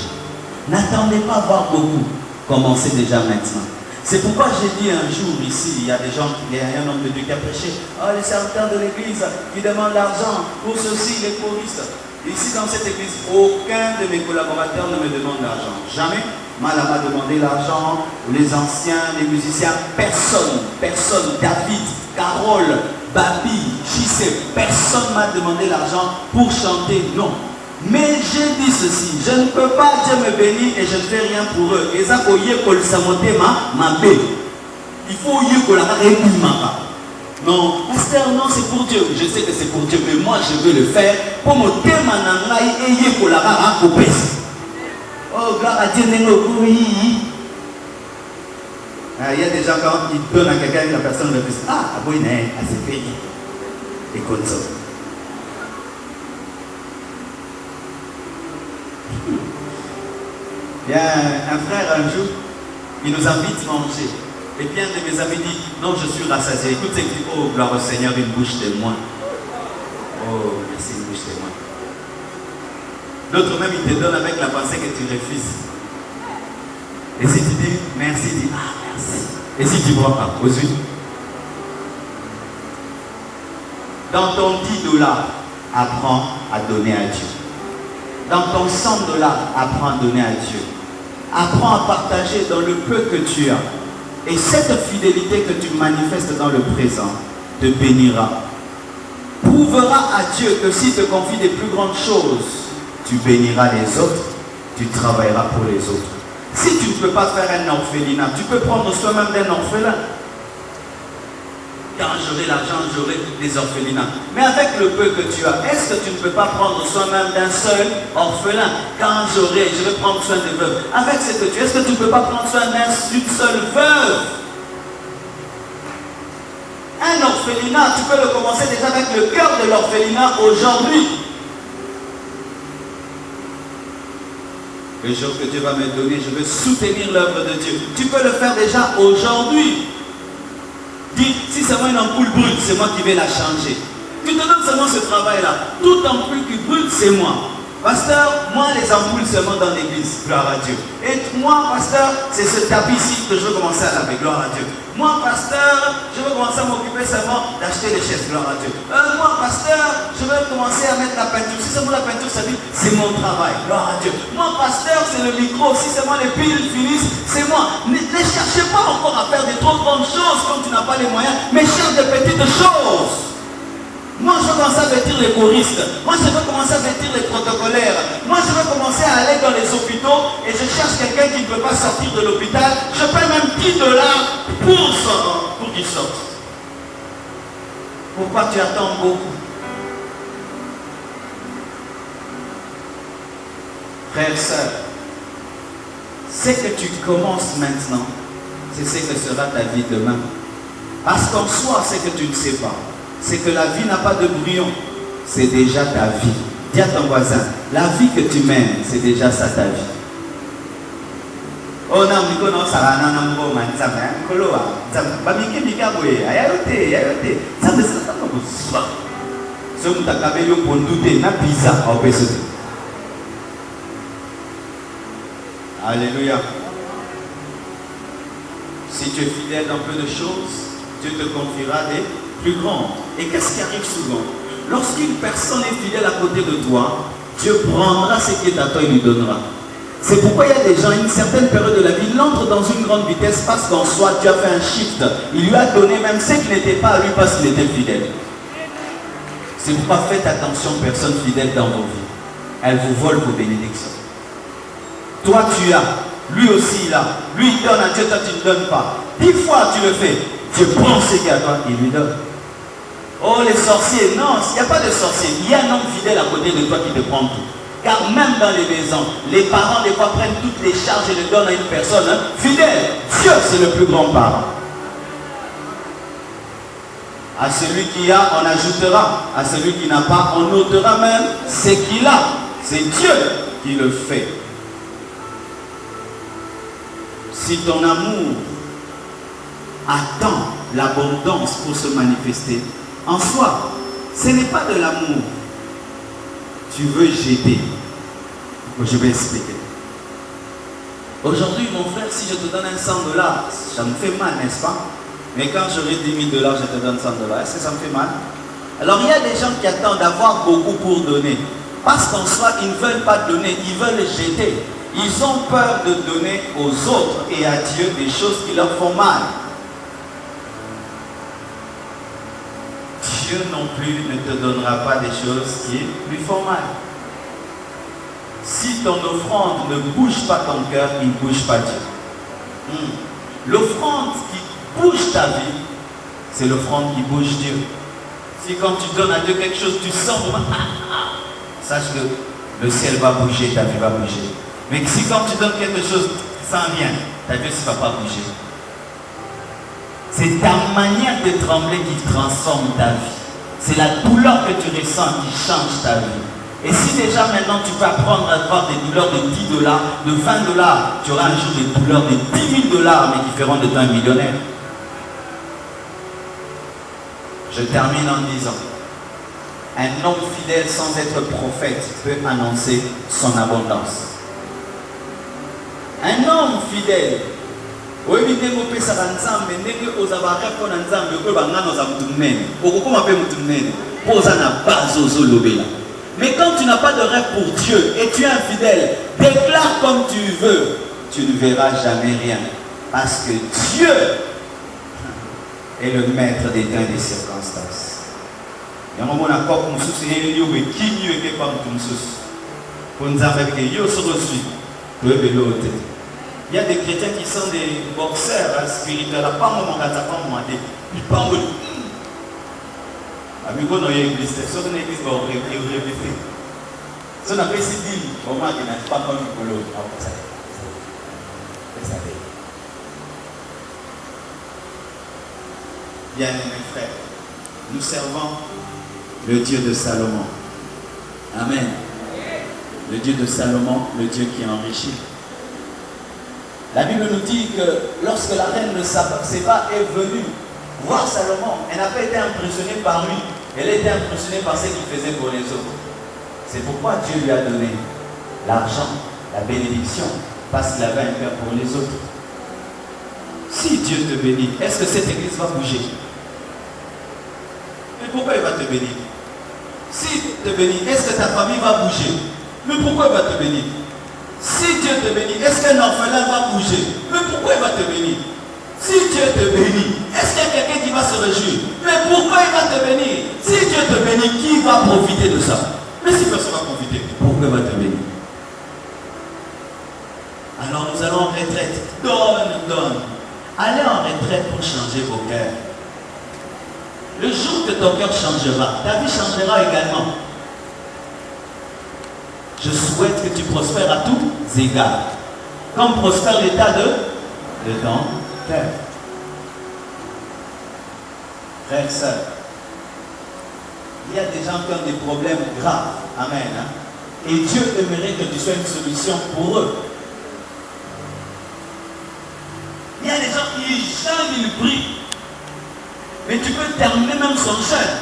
N'attendez pas à avoir beaucoup. Commencez déjà maintenant. C'est pourquoi j'ai dit un jour ici, il y a des gens, il y a un homme de Dieu qui a prêché. Oh, les serviteurs de l'église qui demandent l'argent pour ceci, les choristes. Ici dans cette église, aucun de mes collaborateurs ne me demande l'argent. Jamais. Malam m'a demandé l'argent, les anciens, les musiciens, personne. David, Carole, Babi, JC, personne ne m'a demandé l'argent pour chanter, non. Mais j'ai dit ceci, je ne peux pas, Dieu me bénit et je ne fais rien pour eux. Et ça, il faut y non, pasteur, non, c'est pour Dieu. Je sais que c'est pour Dieu, mais moi je veux le faire pour mon thème en anglais et pour la rare. Oh, gloire à Dieu, oui. Il y a des gens quand ils donnent à quelqu'un, la personne le dit, ah, oui, c'est payé. Et comme ça. Il y a un frère un jour, il nous invite à manger. Et puis un de mes amis dit, non, je suis rassasié. Écoute, c'est dit, oh, gloire au Seigneur, une bouche témoin. Oh, merci, une bouche témoin. L'autre même, il te donne avec la pensée que tu refuses. Et si tu dis merci, dis, ah, merci. Et si tu ne vois pas, aux yeux. Dans ton 10 $, apprends à donner à Dieu. Dans ton 100 $, apprends à donner à Dieu. Apprends à partager dans le peu que tu as. Et cette fidélité que tu manifestes dans le présent te bénira. Prouvera à Dieu que s'il te confie des plus grandes choses, tu béniras les autres, tu travailleras pour les autres. Si tu ne peux pas faire un orphelinat, tu peux prendre soi-même d'un orphelin. Quand j'aurai l'argent, j'aurai des orphelinats. Mais avec le peu que tu as, est-ce que tu ne peux pas prendre soi-même d'un seul orphelin? Quand j'aurai, je vais prendre soin des veuves. Avec ce que tu as, est-ce que tu ne peux pas prendre soin d'une seule veuve? Un orphelinat, tu peux le commencer déjà avec le cœur de l'orphelinat aujourd'hui. Le jour que Dieu va me donner, je veux soutenir l'œuvre de Dieu. Tu peux le faire déjà aujourd'hui. Dis, si c'est moi une ampoule brûle, c'est moi qui vais la changer. Tu te donnes seulement ce travail-là. Toute ampoule qui brûle, c'est moi. Pasteur, moi les ampoules seulement dans l'église, gloire à Dieu. Et moi, pasteur, c'est ce tapis-ci que je veux commencer à laver, gloire à Dieu. Moi, pasteur, je veux commencer à m'occuper seulement d'acheter les chaises, gloire à Dieu. Moi, pasteur, je veux commencer à mettre la peinture. Si c'est moi la peinture, ça dit, c'est mon travail, gloire à Dieu. Moi, pasteur, c'est le micro. Si c'est moi les piles finissent, c'est moi. Ne cherchez pas encore à faire des trop grandes choses quand tu n'as pas les moyens, mais cherche des petites choses. Moi, je veux commencer à vêtir les choristes. Moi, je veux commencer à vêtir les protocolaires. Moi, je veux commencer à aller dans les hôpitaux et je cherche quelqu'un qui ne peut pas sortir de l'hôpital. Je paie même 10 $ pour qu'il sorte. Pourquoi tu attends beaucoup? Frère, sœur, ce que tu commences maintenant, c'est ce que sera ta vie demain. Parce qu'en soi, ce que tu ne sais pas, c'est que la vie n'a pas de brouillon, c'est déjà ta vie. Dis à ton voisin, la vie que tu mènes, c'est déjà ça ta vie. Oh non, Miko non, ça va, non, non, man, ça va, Koloa, ça va, Miki, Mika, oui, ayote, ça me ça va, ça va. Ce que tu as cabellé pour douter, n'a pizza, au PSE. Alléluia. Si tu es fidèle dans peu de choses, Dieu te confiera des plus grandes. Et qu'est-ce qui arrive souvent? Lorsqu'une personne est fidèle à côté de toi, Dieu prendra ce qui est à toi et lui donnera. C'est pourquoi il y a des gens, à une certaine période de la vie, ils entrent dans une grande vitesse parce qu'en soi, Dieu a fait un shift. Il lui a donné même ce qui n'était pas à lui parce qu'il était fidèle. C'est pourquoi faites attention, personnes fidèles dans vos vies. Elles vous volent vos bénédictions. Toi, tu as. Lui aussi, il a. Lui, il donne à Dieu, toi, tu ne donnes pas. 10 fois, tu le fais. Dieu prend ce qu'il y a à toi, il lui donne. Oh, les sorciers, non, il n'y a pas de sorciers. Il y a un homme fidèle à côté de toi qui te prend tout. Car même dans les maisons, les parents, des fois, prennent toutes les charges et les donnent à une personne fidèle. Dieu, c'est le plus grand parent. À celui qui a, on ajoutera. À celui qui n'a pas, on ôtera même ce qu'il a. C'est Dieu qui le fait. Si ton amour attend l'abondance pour se manifester, en soi, ce n'est pas de l'amour. Tu veux jeter. Je vais expliquer. Aujourd'hui, mon frère, si je te donne un 100 $, ça me fait mal, n'est-ce pas? Mais quand j'aurai 10 000 $, je te donne 100 $. Est-ce que ça me fait mal? Alors, il y a des gens qui attendent d'avoir beaucoup pour donner. Parce qu'en soi, ils ne veulent pas donner, ils veulent jeter. Ils ont peur de donner aux autres et à Dieu des choses qui leur font mal. Dieu non plus ne te donnera pas des choses qui lui font mal. Si ton offrande ne bouge pas ton cœur, il ne bouge pas Dieu. L'offrande qui bouge ta vie, c'est l'offrande qui bouge Dieu. Si quand tu donnes à Dieu quelque chose, tu sens vraiment, sache que le ciel va bouger, ta vie va bouger. Mais si quand tu donnes quelque chose, ça en vient, ta vie ne va pas bouger. C'est ta manière de trembler qui transforme ta vie. C'est la douleur que tu ressens qui change ta vie. Et si déjà maintenant tu peux apprendre à avoir des douleurs de 10 $, de 20 $, tu auras un jour des douleurs de 10 000 $, mais qui feront de toi un millionnaire. Je termine en disant, un homme fidèle sans être prophète peut annoncer son abondance. Un homme fidèle, mais quand tu n'as pas de rêve pour Dieu et tu es infidèle, déclare comme tu veux, tu ne verras jamais rien. Parce que Dieu est le maître des temps et des circonstances. Il y a des chrétiens qui sont des boxeurs spirituels. Ils parlent. Amigo no église, c'est une église qui est révisée. Si on a fait ces deals, on n'a pas comme Nicolo. Bien aimés frères, nous servons le Dieu de Salomon. Amen. Le Dieu de Salomon, le Dieu qui enrichit. La Bible nous dit que lorsque la reine de Séba est venue voir Salomon, elle n'a pas été impressionnée par lui. Elle était impressionnée par ce qu'il faisait pour les autres. C'est pourquoi Dieu lui a donné l'argent, la bénédiction, parce qu'il avait un cœur pour les autres. Si Dieu te bénit, est-ce que cette église va bouger? Mais pourquoi il va te bénir? Si Dieu te bénit, est-ce que ta famille va bouger? Mais pourquoi il va te bénir? Si Dieu te bénit, est-ce qu'un orphelin va bouger? Mais pourquoi il va te bénir? Si Dieu te bénit, est-ce qu'il y a quelqu'un qui va se réjouir? Mais pourquoi il va te bénir? Si Dieu te bénit, qui va profiter de ça? Mais si personne va profiter, pourquoi il va te bénir? Alors nous allons en retraite. Donne. Allez en retraite pour changer vos cœurs. Le jour que ton cœur changera, ta vie changera également. Je souhaite que tu prospères à tous égards. Comme prospère l'état de ton cœur. Frères et sœurs, il y a des gens qui ont des problèmes graves. Amen. Et Dieu aimerait que tu sois une solution pour eux. Il y a des gens qui jeûnent, ils prient. Mais tu peux terminer même son jeûne.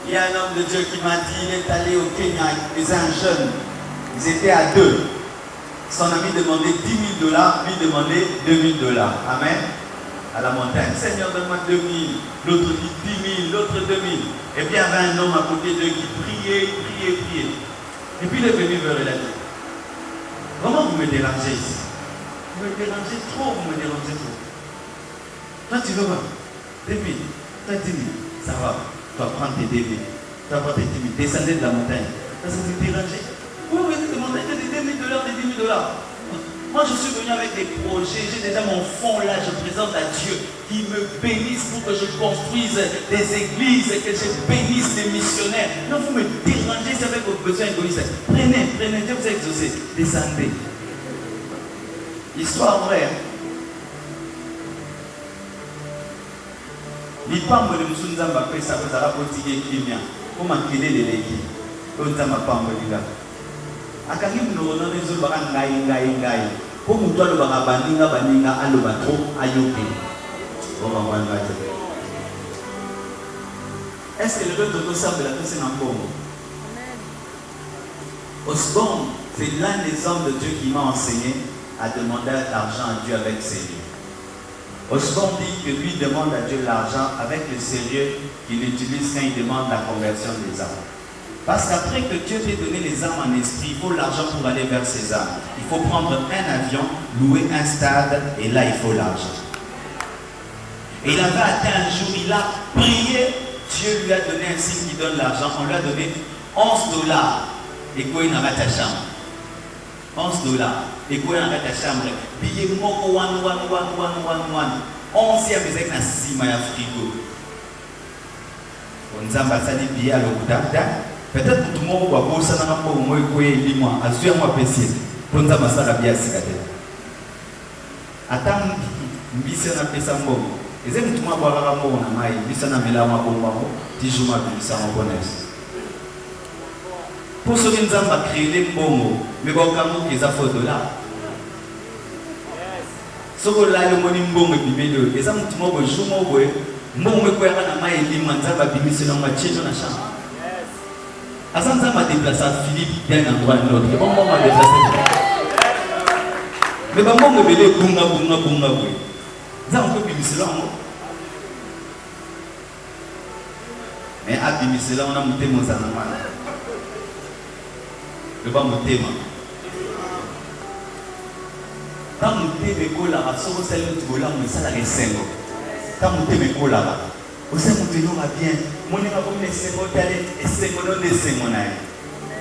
Il y a un homme de Dieu qui m'a dit, il est allé au Kenya, il faisait un jeûne. Ils étaient à deux. Son ami demandait 10 000 $, lui demandait 2 000 $. Amen. À la montagne. Seigneur, donne-moi 2 000. L'autre dit 10 000, l'autre 2 000. Et puis il y avait un homme à côté d'eux qui priait. Et puis il est venu vers elle. Comment vous me dérangez ici? Vous me dérangez trop, vous me dérangez trop. Toi, tu veux voir 2 000, toi 10 000, ça va. Tu vas prendre tes 2 000, tu vas prendre tes 10 000, descendez de la montagne. Parce que vous êtes dérangé. Vous venez de demander des 2 000 $, des 10 000 $. Moi, je suis venu avec des projets. J'ai déjà mon fonds là. Je présente à Dieu qui me bénisse pour que je construise des églises et que je bénisse des missionnaires. Non, vous me dérangez avec vos besoins égoïstes. Prenez, Dieu vous a exaucé. Descendez. Histoire vraie. Lipambo de Musunzamba pesa kozala potike kimia. Comment qu'il est les légis. Kozama pambo diga. Akangi mnono nezo baka ngai. Ko mutu alo baka baninga alo batro ayoke. Est-ce que le peuple de Kossam de la Tosse en Congo? Osborne, c'est l'un des hommes de Dieu qui m'a enseigné à demander l'argent à Dieu avec sérieux. Osborne dit que lui demande à Dieu l'argent avec le sérieux qu'il utilise quand il demande la conversion des âmes. Parce qu'après que Dieu t'ait donné les âmes en esprit, il faut l'argent pour aller vers ces âmes. Il faut prendre un avion, louer un stade, et là il faut l'argent. Et il avait atteint un jour, il a prié, Dieu lui a donné un signe qui donne l'argent. On lui a donné 11 $. Et quoi il n'a pas ta chambre. 11 $. Et quoi il n'a pas ta chambre. Billet moko 1. 11e avec la cima ya frigo. On a passé billet à l'hôpital. Peut-être que tout le monde va bosser dans un peu au moins quoi il dit moi. À ce moment précis. On a passé la billet à cigarette. Attends, mbisi na pesa mbongo. Eze mtu mwa bwa kaka mbongo na mai, mbisi na mela mwa bongo, tijuma mbisi na bonnes. Pour ceux qui nous ont créé mbongo, mais bon comme qu'ils a fait $. Ce que là le moni mbongo bibelo, eza mtu mwa bwa juma bwa, mbongo ko ya na mai ndi manzamba bimisi na macheto na shamba. Azanza ma déplacer Philippe bien en droit de l'autre. Bon moment déplacer. Mais pas mon bébé bunga. Ça on peut bimisela moi. Mais à bimisela on a monté mon zanama. Le pas monter moi. Quand monter mes cola à so celle de cola mais ça la resengo. Quand monter mes cola là. Au sein monter nous va bien. Mon n'est pas comme les sengo d'aller et sengo non des sengo naï.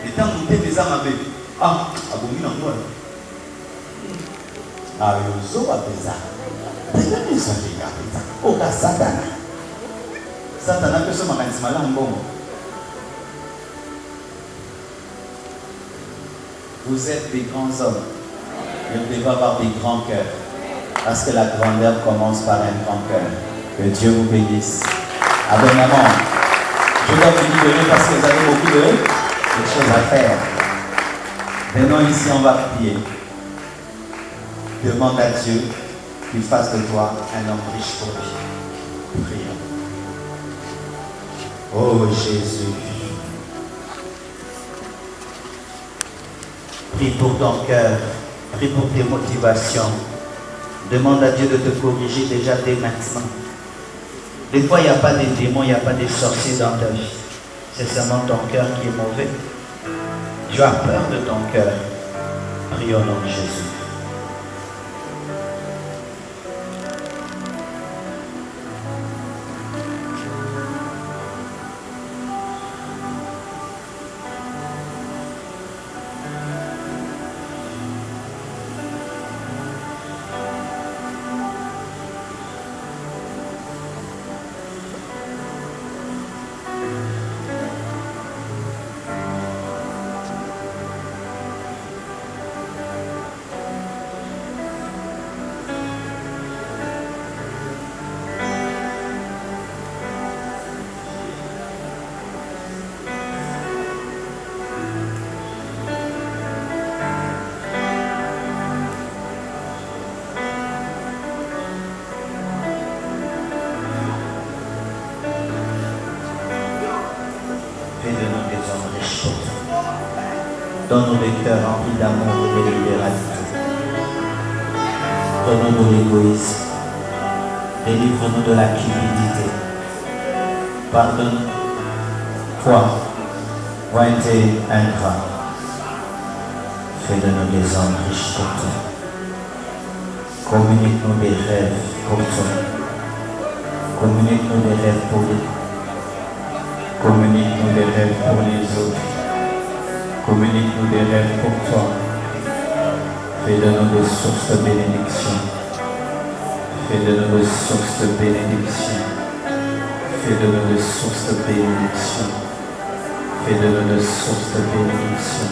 Et quand monter mes âmes avec abomin en moi. Ah, yo zo apesa. Tena miso ndika apesa. Oka Satana. Satana peut se makanisi mala mbongo. Vous êtes des grands hommes. Vous devez avoir des grands cœurs. Parce que la grandeur commence par un grand cœur. Que Dieu vous bénisse. Abondamment. Je dois vous libérer parce que vous avez beaucoup de choses à faire. Venons ici, on va prier. Demande à Dieu qu'il fasse de toi un homme riche pour lui. Prions. Oh Jésus. Prie pour ton cœur. Prie pour tes motivations. Demande à Dieu de te corriger déjà dès maintenant. Des fois, il n'y a pas de démons, il n'y a pas de sorciers dans ta vie. C'est seulement ton cœur qui est mauvais. Tu as peur de ton cœur. Prie au nom de Jésus. Donne-nous des cœurs remplis d'amour et de libéralité. Donne-nous de l'égoïsme. Délivre-nous de la cupidité. Pardonne-toi, voyez ingrat. Fais de nous des hommes riches pour toi. Communique-nous des rêves pour toi. Communique-nous des rêves pour lui. Communique-nous des rêves pour les autres. Communique-nous des rêves pour toi. Fais de nous des sources de bénédiction. Fais de nous des sources de bénédiction. Fais de nous des sources de bénédiction. Fais de nous des sources de bénédiction.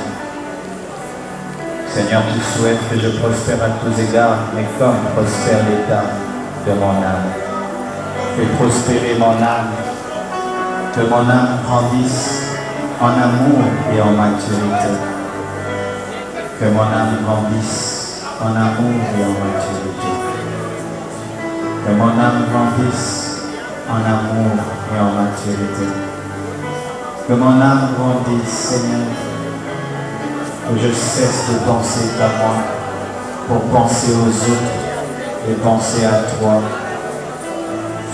Seigneur, tu souhaites que je prospère à tous égards, mais comme prospère l'état de mon âme. Fais prospérer mon âme. Que mon âme grandisse en amour et en maturité. Que mon âme grandisse en amour et en maturité. Que mon âme grandisse en amour et en maturité. Que mon âme grandisse, Seigneur. Que je cesse de penser qu'à moi pour penser aux autres et penser à toi.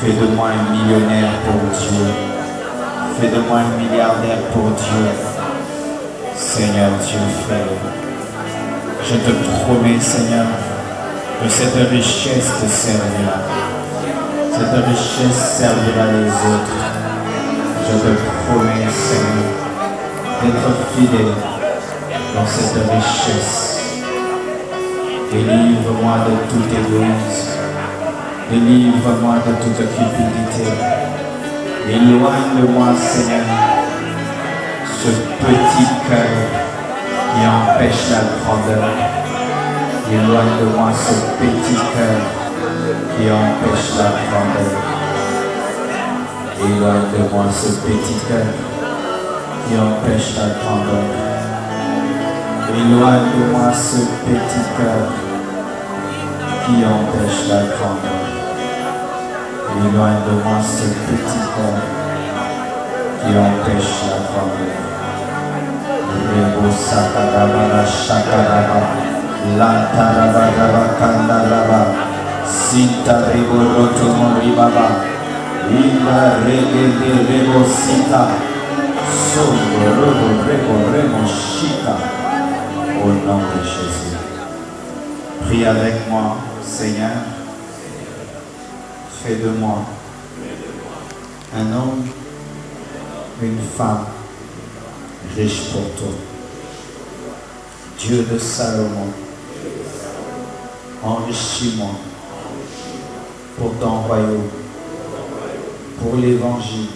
Fais de moi un millionnaire pour Dieu. Fais de moi un milliardaire pour Dieu. Seigneur Dieu, fais. Je te promets, Seigneur, que cette richesse te servira. Cette richesse servira les autres. Je te promets, Seigneur, d'être fidèle dans cette richesse. Délivre-moi de tout égoïsme. Délivre-moi de toute cupidité. Éloigne de moi, Seigneur, ce petit cœur qui empêche la grandeur. Éloigne de moi ce petit cœur qui empêche la grandeur. Éloigne de moi ce petit cœur qui empêche la grandeur. Éloigne de moi ce petit cœur qui empêche la grandeur. Éloigne de moi ce petit cœur qui empêche la grandeur. Rebo sakarabara shakaraba, lantarabara kandaraba, sita rebo rotomo ribaba, ila regede rebo sita, sobo rebo rebo shita. Au nom de Jésus. Prie avec moi, Seigneur. Fais de moi un homme, une femme riche pour toi. Dieu de Salomon, enrichis-moi pour ton royaume, pour l'évangile,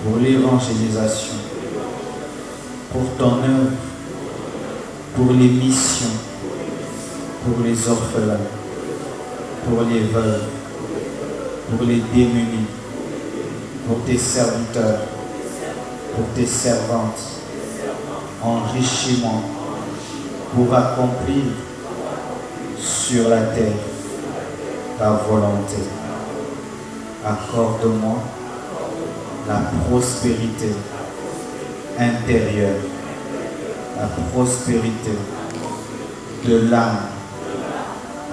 pour l'évangélisation, pour ton œuvre, pour les missions, pour les orphelins, pour les veuves, pour les démunis, pour tes serviteurs, pour tes servantes. Enrichis-moi pour accomplir sur la terre ta volonté. Accorde-moi la prospérité intérieure, la prospérité de l'âme.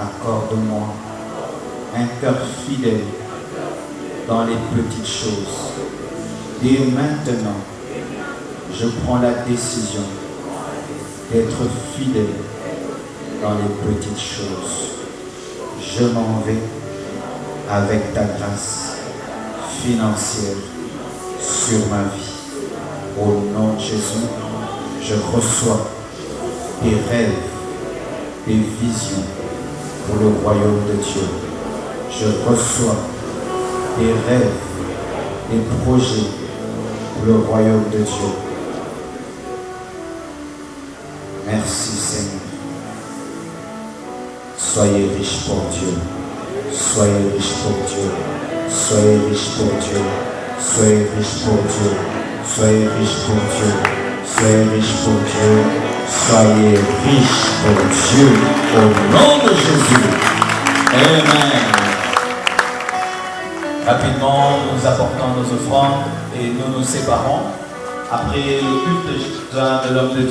Accorde-moi un cœur fidèle dans les petites choses. Et maintenant, je prends la décision d'être fidèle dans les petites choses. Je m'en vais avec ta grâce financière sur ma vie. Au nom de Jésus, je reçois des rêves, des visions pour le royaume de Dieu. Je reçois des rêves, des projets pour le royaume de Dieu. Merci Seigneur. Soyez riches pour Dieu. Soyez riches pour Dieu. Soyez riches pour Dieu. Soyez riches pour Dieu. Soyez riches pour Dieu. Soyez riches pour Dieu. Soyez riches pour Dieu. Au nom de Jésus. Amen. Rapidement, nous apportons nos offrandes et nous nous séparons. Après le culte de l'homme de Dieu.